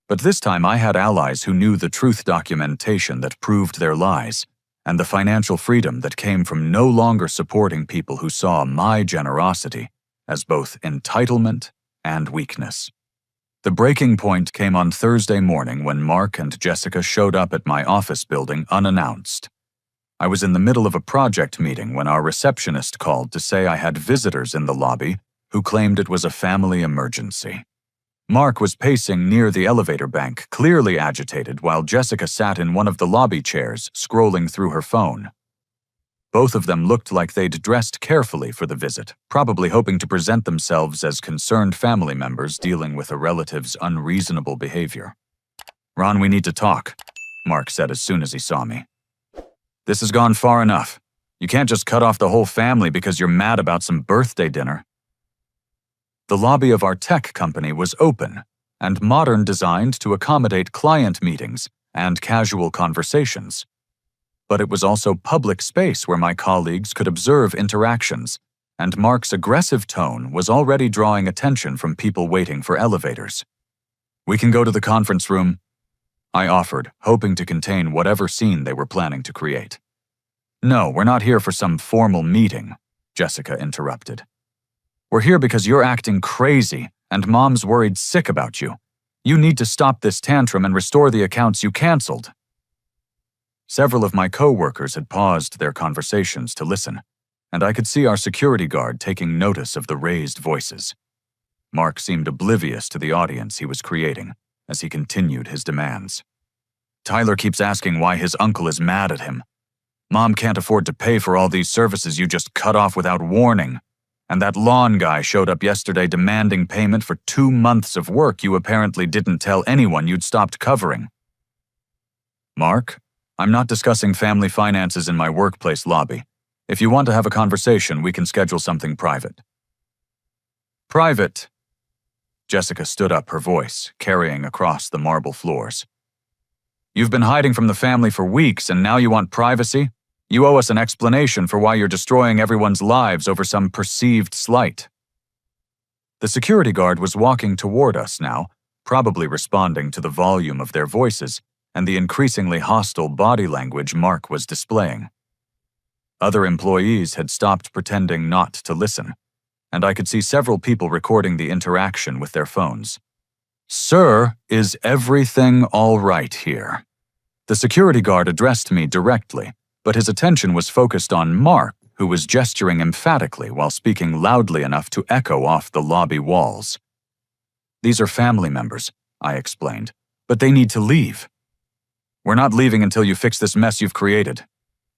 But this time I had allies who knew the truth documentation that proved their lies, and the financial freedom that came from no longer supporting people who saw my generosity as both entitlement and weakness. The breaking point came on Thursday morning when Mark and Jessica showed up at my office building unannounced. I was in the middle of a project meeting when our receptionist called to say I had visitors in the lobby who claimed it was a family emergency. Mark was pacing near the elevator bank, clearly agitated, while Jessica sat in one of the lobby chairs, scrolling through her phone. Both of them looked like they'd dressed carefully for the visit, probably hoping to present themselves as concerned family members dealing with a relative's unreasonable behavior. "Ron, we need to talk," Mark said as soon as he saw me. "This has gone far enough. You can't just cut off the whole family because you're mad about some birthday dinner." The lobby of our tech company was open and modern, designed to accommodate client meetings and casual conversations. But it was also public space where my colleagues could observe interactions, and Mark's aggressive tone was already drawing attention from people waiting for elevators. "We can go to the conference room," I offered, hoping to contain whatever scene they were planning to create. "No, we're not here for some formal meeting," Jessica interrupted. "We're here because you're acting crazy, and Mom's worried sick about you. You need to stop this tantrum and restore the accounts you canceled." Several of my co-workers had paused their conversations to listen, and I could see our security guard taking notice of the raised voices. Mark seemed oblivious to the audience he was creating as he continued his demands. "Tyler keeps asking why his uncle is mad at him. Mom can't afford to pay for all these services you just cut off without warning. And that lawn guy showed up yesterday demanding payment for 2 months of work you apparently didn't tell anyone you'd stopped covering." "Mark, I'm not discussing family finances in my workplace lobby. If you want to have a conversation, we can schedule something private." "Private?" Jessica stood up, her voice carrying across the marble floors. "You've been hiding from the family for weeks, and now you want privacy? You owe us an explanation for why you're destroying everyone's lives over some perceived slight." The security guard was walking toward us now, probably responding to the volume of their voices and the increasingly hostile body language Mark was displaying. Other employees had stopped pretending not to listen, and I could see several people recording the interaction with their phones. "Sir, is everything all right here?" The security guard addressed me directly, but his attention was focused on Mark, who was gesturing emphatically while speaking loudly enough to echo off the lobby walls. "These are family members," I explained, "but they need to leave." "We're not leaving until you fix this mess you've created,"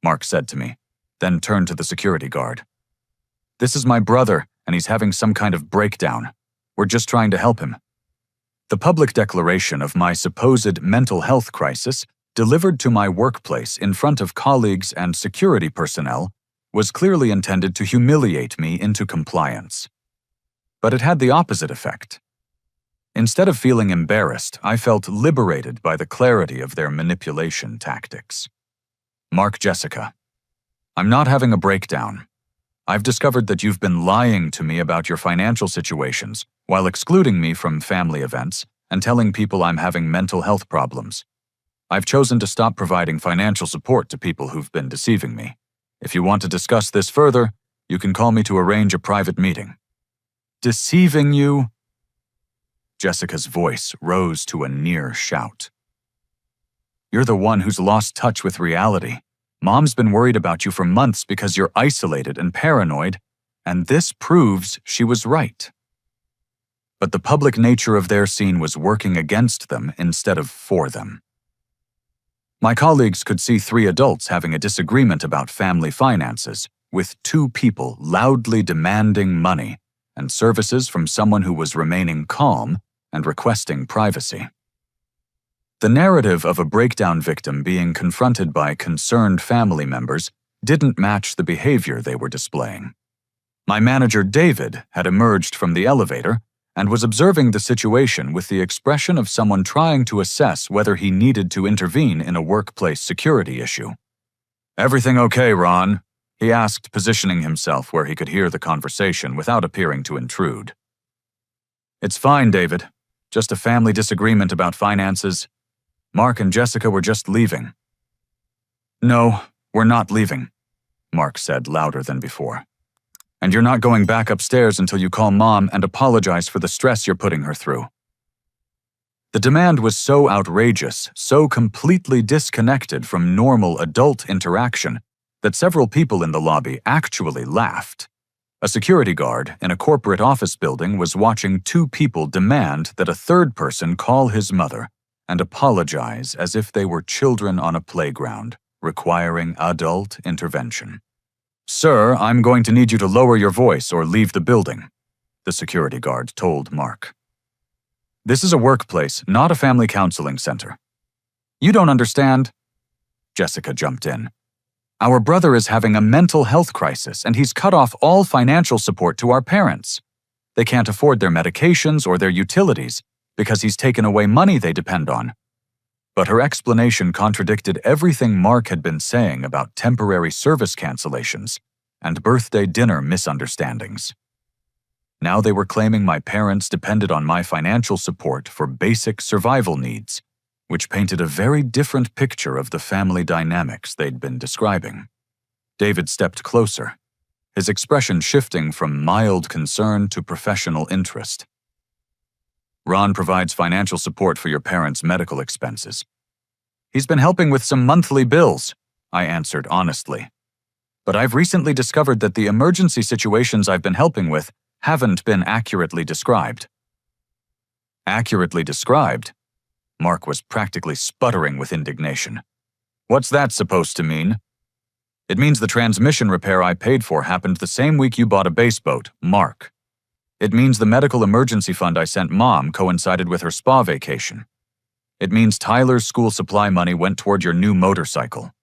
Mark said to me, then turned to the security guard. "This is my brother, and he's having some kind of breakdown. We're just trying to help him." The public declaration of my supposed mental health crisis, delivered to my workplace in front of colleagues and security personnel, was clearly intended to humiliate me into compliance. But it had the opposite effect. Instead of feeling embarrassed, I felt liberated by the clarity of their manipulation tactics. "Mark, Jessica, I'm not having a breakdown. I've discovered that you've been lying to me about your financial situations while excluding me from family events and telling people I'm having mental health problems. I've chosen to stop providing financial support to people who've been deceiving me. If you want to discuss this further, you can call me to arrange a private meeting." "Deceiving you?" Jessica's voice rose to a near shout. "You're the one who's lost touch with reality. Mom's been worried about you for months because you're isolated and paranoid, and this proves she was right." But the public nature of their scene was working against them instead of for them. My colleagues could see 3 adults having a disagreement about family finances, with 2 people loudly demanding money and services from someone who was remaining calm and requesting privacy. The narrative of a breakdown victim being confronted by concerned family members didn't match the behavior they were displaying. My manager, David, had emerged from the elevator and was observing the situation with the expression of someone trying to assess whether he needed to intervene in a workplace security issue. "Everything okay, Ron?" he asked, positioning himself where he could hear the conversation without appearing to intrude. "It's fine, David. Just a family disagreement about finances. Mark and Jessica were just leaving." "No, we're not leaving," Mark said louder than before. "And you're not going back upstairs until you call Mom and apologize for the stress you're putting her through." The demand was so outrageous, so completely disconnected from normal adult interaction, that several people in the lobby actually laughed. A security guard in a corporate office building was watching two people demand that a third person call his mother and apologize as if they were children on a playground, requiring adult intervention. "Sir, I'm going to need you to lower your voice or leave the building," the security guard told Mark. "This is a workplace, not a family counseling center." "You don't understand," Jessica jumped in. "Our brother is having a mental health crisis and he's cut off all financial support to our parents. They can't afford their medications or their utilities because he's taken away money they depend on." But her explanation contradicted everything Mark had been saying about temporary service cancellations and birthday dinner misunderstandings. Now they were claiming my parents depended on my financial support for basic survival needs, which painted a very different picture of the family dynamics they'd been describing. David stepped closer, his expression shifting from mild concern to professional interest. "Ron provides financial support for your parents' medical expenses. He's been helping with some monthly bills," I answered honestly. "But I've recently discovered that the emergency situations I've been helping with haven't been accurately described." "Accurately described?" Mark was practically sputtering with indignation. "What's that supposed to mean?" "It means the transmission repair I paid for happened the same week you bought a bass boat, Mark. It means the medical emergency fund I sent Mom coincided with her spa vacation. It means Tyler's school supply money went toward your new motorcycle."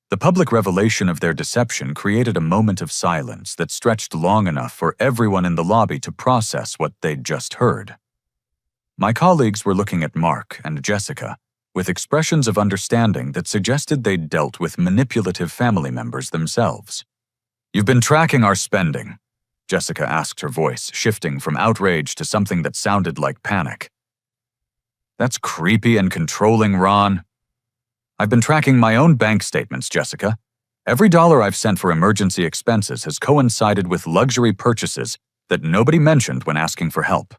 The public revelation of their deception created a moment of silence that stretched long enough for everyone in the lobby to process what they'd just heard. My colleagues were looking at Mark and Jessica with expressions of understanding that suggested they'd dealt with manipulative family members themselves. "You've been tracking our spending," Jessica asked, her voice shifting from outrage to something that sounded like panic. "That's creepy and controlling, Ron." "I've been tracking my own bank statements, Jessica. Every dollar I've sent for emergency expenses has coincided with luxury purchases that nobody mentioned when asking for help."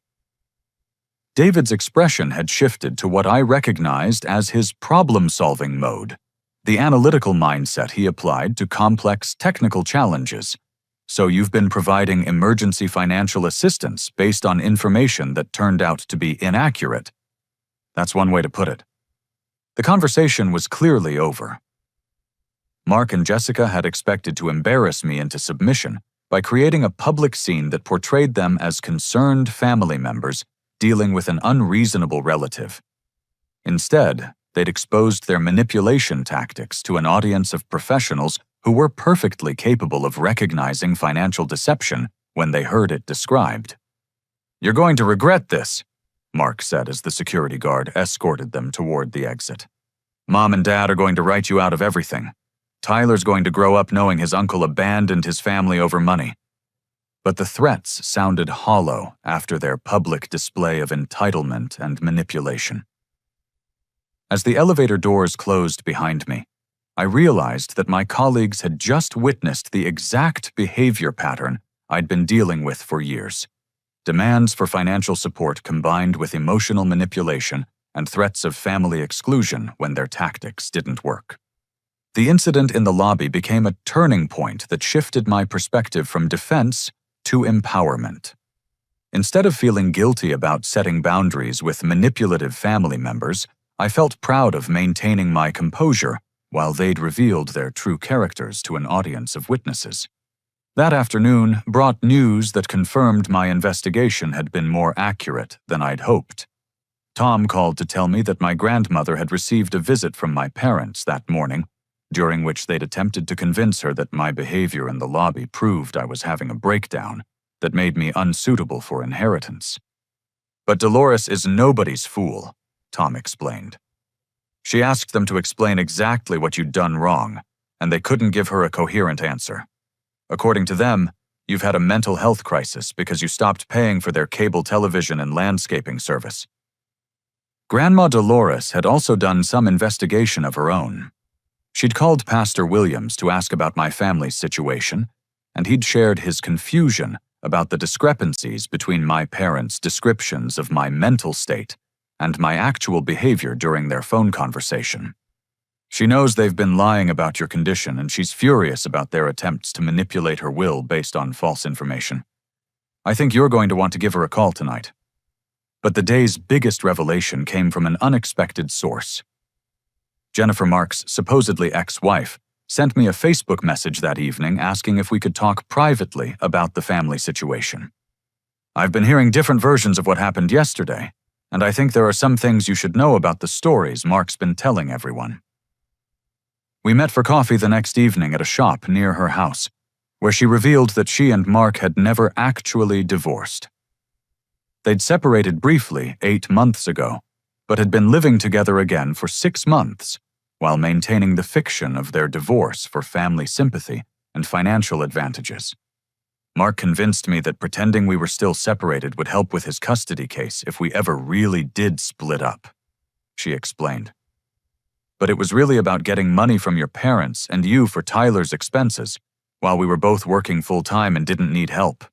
David's expression had shifted to what I recognized as his problem-solving mode, the analytical mindset he applied to complex technical challenges. "So you've been providing emergency financial assistance based on information that turned out to be inaccurate." That's one way to put it. The conversation was clearly over. Mark and Jessica had expected to embarrass me into submission by creating a public scene that portrayed them as concerned family members dealing with an unreasonable relative. Instead, they'd exposed their manipulation tactics to an audience of professionals who were perfectly capable of recognizing financial deception when they heard it described. "You're going to regret this," Mark said as the security guard escorted them toward the exit. "Mom and Dad are going to write you out of everything. Tyler's going to grow up knowing his uncle abandoned his family over money." But the threats sounded hollow after their public display of entitlement and manipulation. As the elevator doors closed behind me, I realized that my colleagues had just witnessed the exact behavior pattern I'd been dealing with for years. Demands for financial support combined with emotional manipulation and threats of family exclusion when their tactics didn't work. The incident in the lobby became a turning point that shifted my perspective from defense to empowerment. Instead of feeling guilty about setting boundaries with manipulative family members, I felt proud of maintaining my composure while they'd revealed their true characters to an audience of witnesses. That afternoon brought news that confirmed my investigation had been more accurate than I'd hoped. Tom called to tell me that my grandmother had received a visit from my parents that morning, during which they'd attempted to convince her that my behavior in the lobby proved I was having a breakdown that made me unsuitable for inheritance. "But Dolores is nobody's fool," Tom explained. "She asked them to explain exactly what you'd done wrong, and they couldn't give her a coherent answer. According to them, You've had a mental health crisis because you stopped paying for their cable television and landscaping service. Grandma Dolores had also done some investigation of her own. She'd called Pastor Williams to ask about my family's situation, and he'd shared his confusion about the discrepancies between my parents' descriptions of my mental state and my actual behavior during their phone conversation. She knows they've been lying about your condition, and she's furious about their attempts to manipulate her will based on false information. I think you're going to want to give her a call tonight. But the day's biggest revelation came from an unexpected source. Jennifer Mark's supposedly ex-wife sent me a Facebook message that evening asking if we could talk privately about the family situation. I've been hearing different versions of what happened yesterday, and I think there are some things you should know about the stories Mark's been telling everyone. We met for coffee the next evening at a shop near her house, where she revealed that she and Mark had never actually divorced. They'd separated briefly 8 months ago, but had been living together again for 6 months, while maintaining the fiction of their divorce for family sympathy and financial advantages. Mark convinced me that pretending we were still separated would help with his custody case if we ever really did split up, she explained. But it was really about getting money from your parents and you for Tyler's expenses, while we were both working full-time and didn't need help.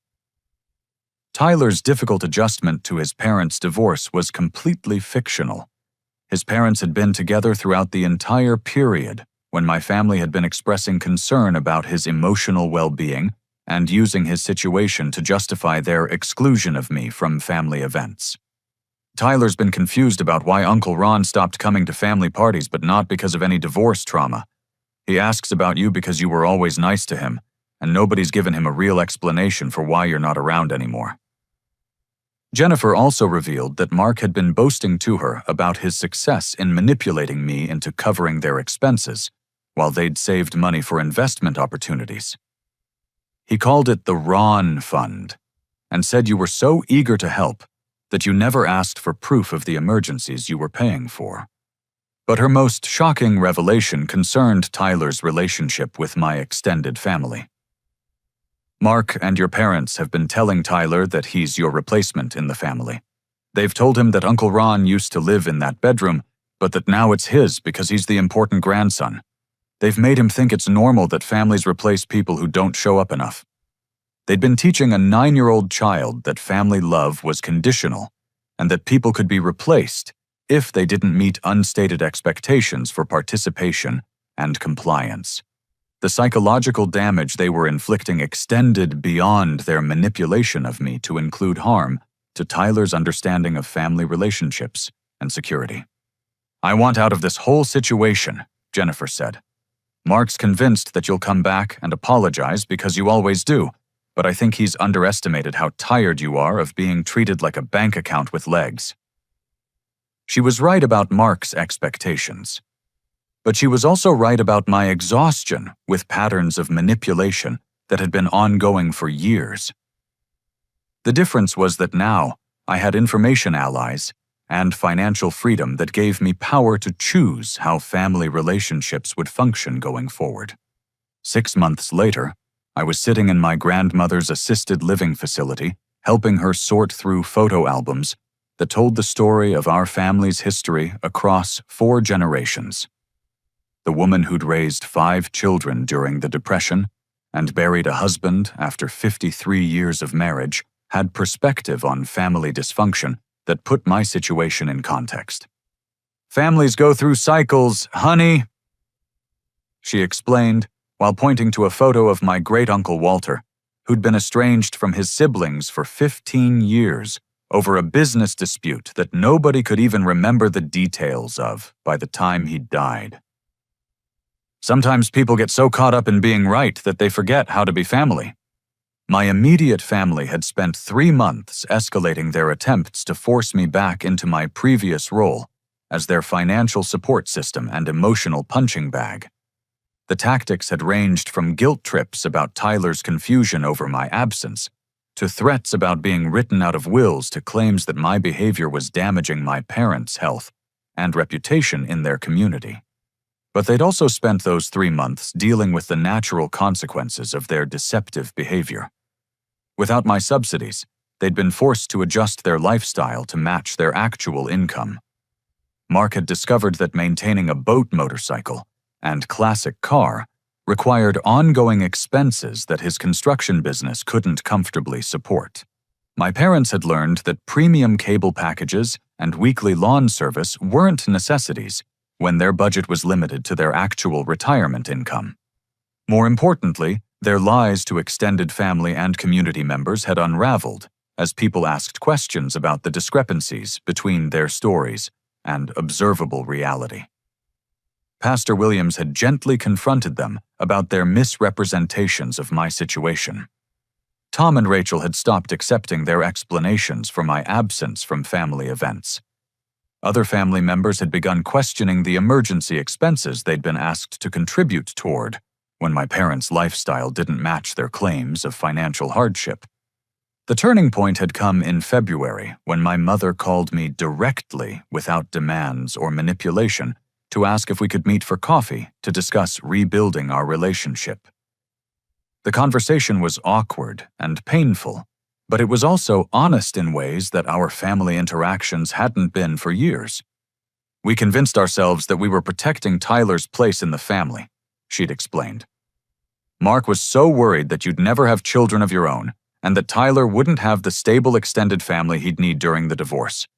Tyler's difficult adjustment to his parents' divorce was completely fictional. His parents had been together throughout the entire period when my family had been expressing concern about his emotional well-being and using his situation to justify their exclusion of me from family events. Tyler's been confused about why Uncle Ron stopped coming to family parties, but not because of any divorce trauma. He asks about you because you were always nice to him, and nobody's given him a real explanation for why you're not around anymore. Jennifer also revealed that Mark had been boasting to her about his success in manipulating me into covering their expenses, while they'd saved money for investment opportunities. He called it the Ron Fund, and said you were so eager to help that you never asked for proof of the emergencies you were paying for. But her most shocking revelation concerned Tyler's relationship with my extended family. Mark and your parents have been telling Tyler that he's your replacement in the family. They've told him that Uncle Ron used to live in that bedroom, but that now it's his because he's the important grandson. They've made him think it's normal that families replace people who don't show up enough. They'd been teaching a 9-year-old child that family love was conditional and that people could be replaced if they didn't meet unstated expectations for participation and compliance. The psychological damage they were inflicting extended beyond their manipulation of me to include harm to Tyler's understanding of family relationships and security. I want out of this whole situation, Jennifer said. Mark's convinced that you'll come back and apologize because you always do, but I think he's underestimated how tired you are of being treated like a bank account with legs. She was right about Mark's expectations. But she was also right about my exhaustion with patterns of manipulation that had been ongoing for years. The difference was that now I had information allies and financial freedom that gave me power to choose how family relationships would function going forward. 6 months later, I was sitting in my grandmother's assisted living facility, helping her sort through photo albums that told the story of our family's history across 4 generations. The woman who'd raised 5 children during the Depression and buried a husband after 53 years of marriage had perspective on family dysfunction that put my situation in context. "Families go through cycles, honey," she explained while pointing to a photo of my great-uncle Walter, who'd been estranged from his siblings for 15 years over a business dispute that nobody could even remember the details of by the time he died. Sometimes people get so caught up in being right that they forget how to be family. My immediate family had spent 3 months escalating their attempts to force me back into my previous role as their financial support system and emotional punching bag. The tactics had ranged from guilt trips about Tyler's confusion over my absence, to threats about being written out of wills, to claims that my behavior was damaging my parents' health and reputation in their community. But they'd also spent those 3 months dealing with the natural consequences of their deceptive behavior. Without my subsidies, they'd been forced to adjust their lifestyle to match their actual income. Mark had discovered that maintaining a boat motorcycle and classic car required ongoing expenses that his construction business couldn't comfortably support. My parents had learned that premium cable packages and weekly lawn service weren't necessities when their budget was limited to their actual retirement income. More importantly, their lies to extended family and community members had unraveled as people asked questions about the discrepancies between their stories and observable reality. Pastor Williams had gently confronted them about their misrepresentations of my situation. Tom and Rachel had stopped accepting their explanations for my absence from family events. Other family members had begun questioning the emergency expenses they'd been asked to contribute toward when my parents' lifestyle didn't match their claims of financial hardship. The turning point had come in February when my mother called me directly without demands or manipulation to ask if we could meet for coffee to discuss rebuilding our relationship. The conversation was awkward and painful, but it was also honest in ways that our family interactions hadn't been for years. We convinced ourselves that we were protecting Tyler's place in the family, she'd explained. Mark was so worried that you'd never have children of your own, and that Tyler wouldn't have the stable extended family he'd need during the divorce.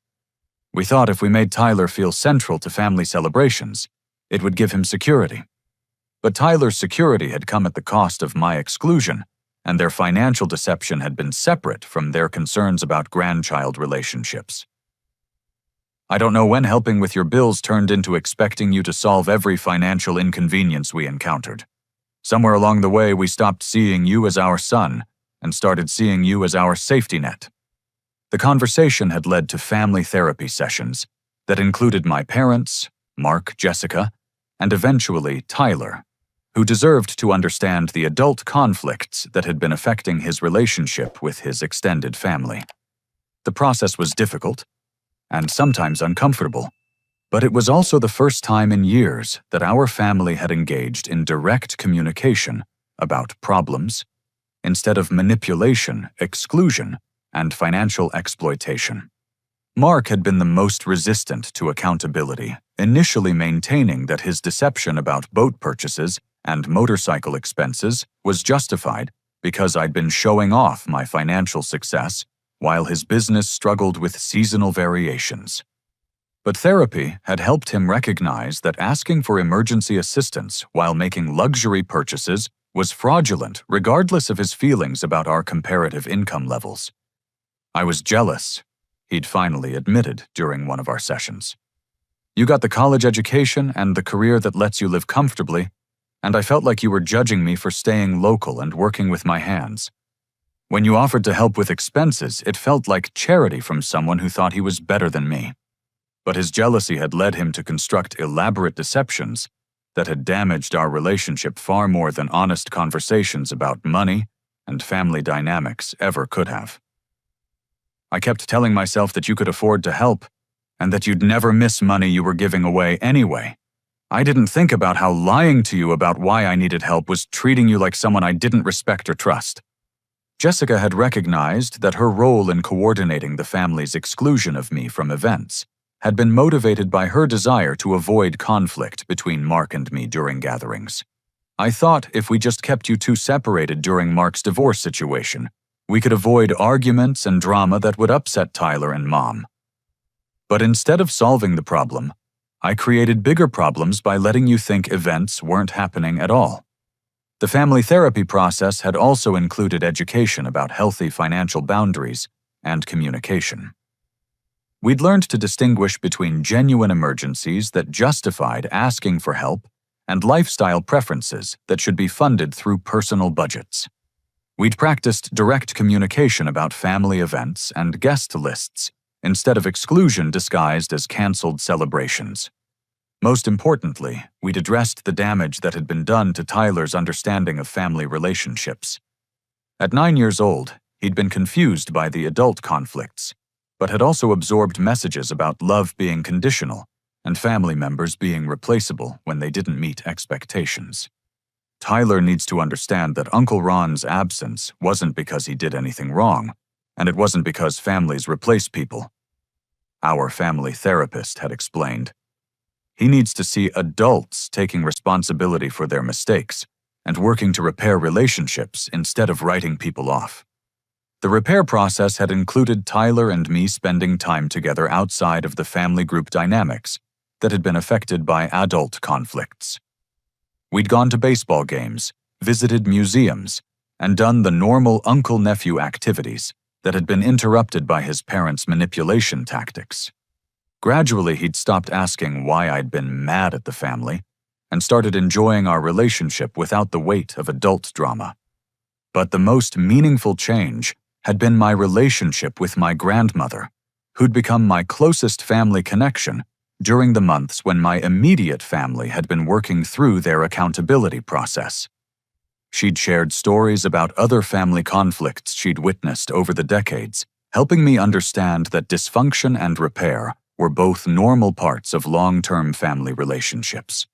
We thought if we made Tyler feel central to family celebrations, it would give him security. But Tyler's security had come at the cost of my exclusion, and their financial deception had been separate from their concerns about grandchild relationships. I don't know when helping with your bills turned into expecting you to solve every financial inconvenience we encountered. Somewhere along the way, we stopped seeing you as our son and started seeing you as our safety net. The conversation had led to family therapy sessions that included my parents, Mark, Jessica, and eventually Tyler, who deserved to understand the adult conflicts that had been affecting his relationship with his extended family. The process was difficult and sometimes uncomfortable, but it was also the first time in years that our family had engaged in direct communication about problems instead of manipulation, exclusion, and financial exploitation. Mark had been the most resistant to accountability, initially maintaining that his deception about boat purchases and motorcycle expenses was justified because I'd been showing off my financial success while his business struggled with seasonal variations. But therapy had helped him recognize that asking for emergency assistance while making luxury purchases was fraudulent regardless of his feelings about our comparative income levels. I was jealous, he'd finally admitted during one of our sessions. You got the college education and the career that lets you live comfortably, and I felt like you were judging me for staying local and working with my hands. When you offered to help with expenses, it felt like charity from someone who thought he was better than me. But his jealousy had led him to construct elaborate deceptions that had damaged our relationship far more than honest conversations about money and family dynamics ever could have. I kept telling myself that you could afford to help, and that you'd never miss money you were giving away anyway. I didn't think about how lying to you about why I needed help was treating you like someone I didn't respect or trust. Jessica had recognized that her role in coordinating the family's exclusion of me from events had been motivated by her desire to avoid conflict between Mark and me during gatherings. I thought if we just kept you two separated during Mark's divorce situation, we could avoid arguments and drama that would upset Tyler and Mom. But instead of solving the problem, I created bigger problems by letting you think events weren't happening at all. The family therapy process had also included education about healthy financial boundaries and communication. We'd learned to distinguish between genuine emergencies that justified asking for help and lifestyle preferences that should be funded through personal budgets. We'd practiced direct communication about family events and guest lists instead of exclusion disguised as canceled celebrations. Most importantly, we'd addressed the damage that had been done to Tyler's understanding of family relationships. At 9 years old, he'd been confused by the adult conflicts, but had also absorbed messages about love being conditional and family members being replaceable when they didn't meet expectations. Tyler needs to understand that Uncle Ron's absence wasn't because he did anything wrong, and it wasn't because families replace people. Our family therapist had explained. He needs to see adults taking responsibility for their mistakes and working to repair relationships instead of writing people off. The repair process had included Tyler and me spending time together outside of the family group dynamics that had been affected by adult conflicts. We'd gone to baseball games, visited museums, and done the normal uncle-nephew activities that had been interrupted by his parents' manipulation tactics. Gradually, he'd stopped asking why I'd been mad at the family and started enjoying our relationship without the weight of adult drama. But the most meaningful change had been my relationship with my grandmother, who'd become my closest family connection during the months when my immediate family had been working through their accountability process. She'd shared stories about other family conflicts she'd witnessed over the decades, helping me understand that dysfunction and repair were both normal parts of long-term family relationships.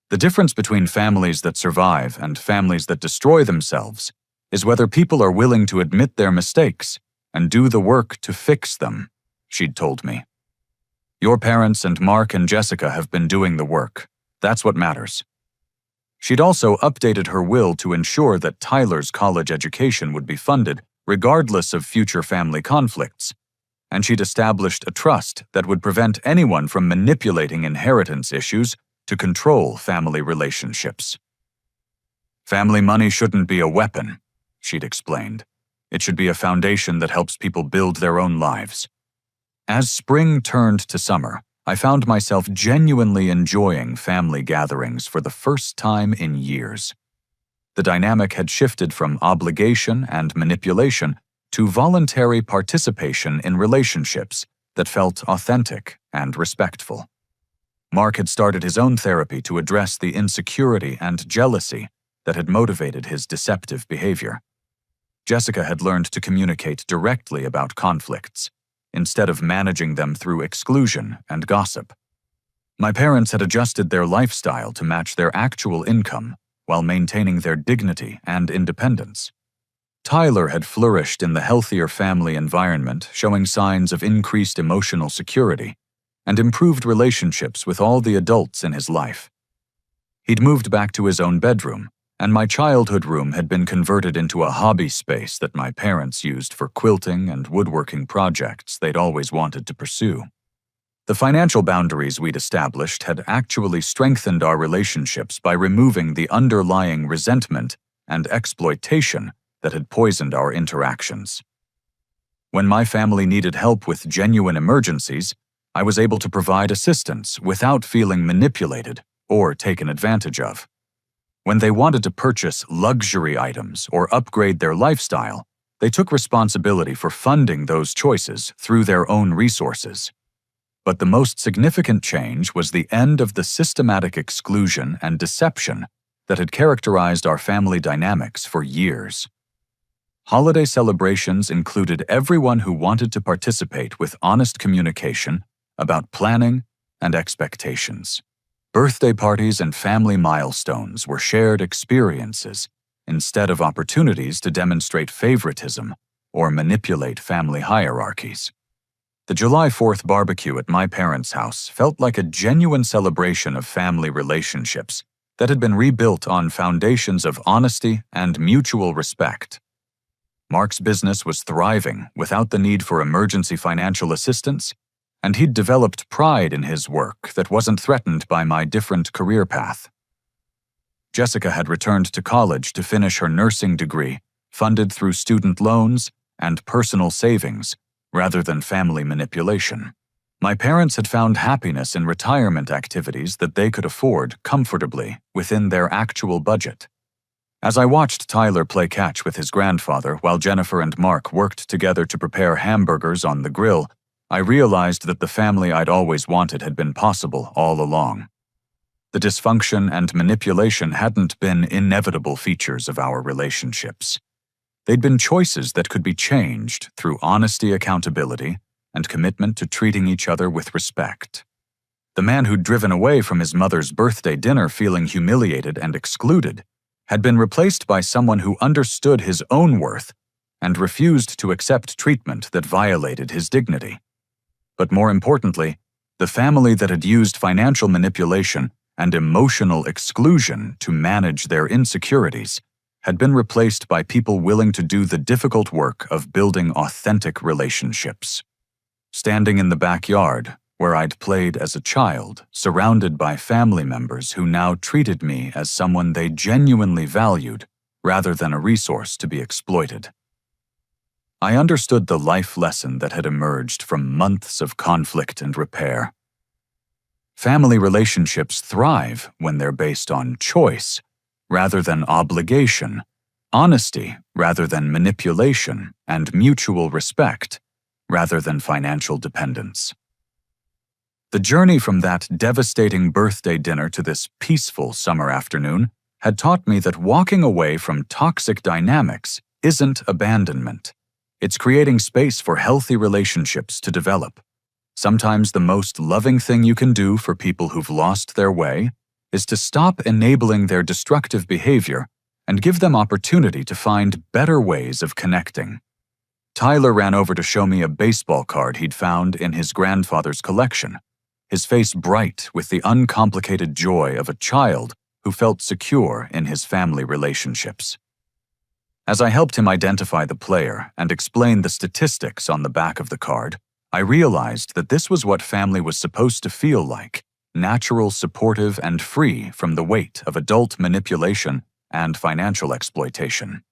The difference between families that survive and families that destroy themselves is whether people are willing to admit their mistakes and do the work to fix them, she'd told me. Your parents and Mark and Jessica have been doing the work. That's what matters. She'd also updated her will to ensure that Tyler's college education would be funded regardless of future family conflicts, and she'd established a trust that would prevent anyone from manipulating inheritance issues to control family relationships. Family money shouldn't be a weapon, she'd explained. It should be a foundation that helps people build their own lives. As spring turned to summer, I found myself genuinely enjoying family gatherings for the first time in years. The dynamic had shifted from obligation and manipulation to voluntary participation in relationships that felt authentic and respectful. Mark had started his own therapy to address the insecurity and jealousy that had motivated his deceptive behavior. Jessica had learned to communicate directly about conflicts, instead of managing them through exclusion and gossip. My parents had adjusted their lifestyle to match their actual income while maintaining their dignity and independence. Tyler had flourished in the healthier family environment, showing signs of increased emotional security and improved relationships with all the adults in his life. He'd moved back to his own bedroom, and my childhood room had been converted into a hobby space that my parents used for quilting and woodworking projects they'd always wanted to pursue. The financial boundaries we'd established had actually strengthened our relationships by removing the underlying resentment and exploitation that had poisoned our interactions. When my family needed help with genuine emergencies, I was able to provide assistance without feeling manipulated or taken advantage of. When they wanted to purchase luxury items or upgrade their lifestyle, they took responsibility for funding those choices through their own resources. But the most significant change was the end of the systematic exclusion and deception that had characterized our family dynamics for years. Holiday celebrations included everyone who wanted to participate with honest communication about planning and expectations. Birthday parties and family milestones were shared experiences instead of opportunities to demonstrate favoritism or manipulate family hierarchies. The July 4th barbecue at my parents' house felt like a genuine celebration of family relationships that had been rebuilt on foundations of honesty and mutual respect. Mark's business was thriving without the need for emergency financial assistance, and he'd developed pride in his work that wasn't threatened by my different career path. Jessica had returned to college to finish her nursing degree, funded through student loans and personal savings, rather than family manipulation. My parents had found happiness in retirement activities that they could afford comfortably within their actual budget. As I watched Tyler play catch with his grandfather while Jennifer and Mark worked together to prepare hamburgers on the grill, I realized that the family I'd always wanted had been possible all along. The dysfunction and manipulation hadn't been inevitable features of our relationships. They'd been choices that could be changed through honesty, accountability, and commitment to treating each other with respect. The man who'd driven away from his mother's birthday dinner feeling humiliated and excluded had been replaced by someone who understood his own worth and refused to accept treatment that violated his dignity. But more importantly, the family that had used financial manipulation and emotional exclusion to manage their insecurities had been replaced by people willing to do the difficult work of building authentic relationships. Standing in the backyard, where I'd played as a child, surrounded by family members who now treated me as someone they genuinely valued rather than a resource to be exploited. I understood the life lesson that had emerged from months of conflict and repair. Family relationships thrive when they're based on choice rather than obligation, honesty rather than manipulation, and mutual respect rather than financial dependence. The journey from that devastating birthday dinner to this peaceful summer afternoon had taught me that walking away from toxic dynamics isn't abandonment. It's creating space for healthy relationships to develop. Sometimes the most loving thing you can do for people who've lost their way is to stop enabling their destructive behavior and give them opportunity to find better ways of connecting. Tyler ran over to show me a baseball card he'd found in his grandfather's collection, his face bright with the uncomplicated joy of a child who felt secure in his family relationships. As I helped him identify the player and explain the statistics on the back of the card, I realized that this was what family was supposed to feel like: natural, supportive, and free from the weight of adult manipulation and financial exploitation.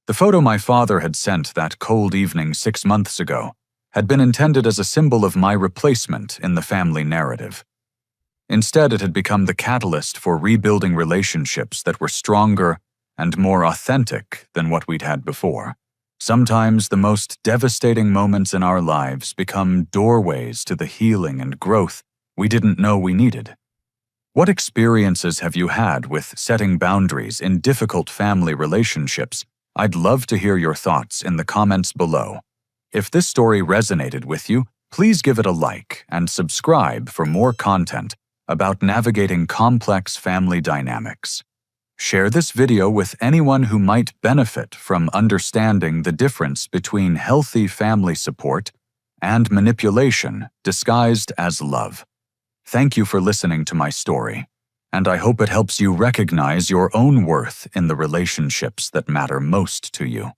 The photo my father had sent that cold evening 6 months ago had been intended as a symbol of my replacement in the family narrative. Instead, it had become the catalyst for rebuilding relationships that were stronger and more authentic than what we'd had before. Sometimes the most devastating moments in our lives become doorways to the healing and growth we didn't know we needed. What experiences have you had with setting boundaries in difficult family relationships? I'd love to hear your thoughts in the comments below. If this story resonated with you, please give it a like and subscribe for more content about navigating complex family dynamics. Share this video with anyone who might benefit from understanding the difference between healthy family support and manipulation disguised as love. Thank you for listening to my story, and I hope it helps you recognize your own worth in the relationships that matter most to you.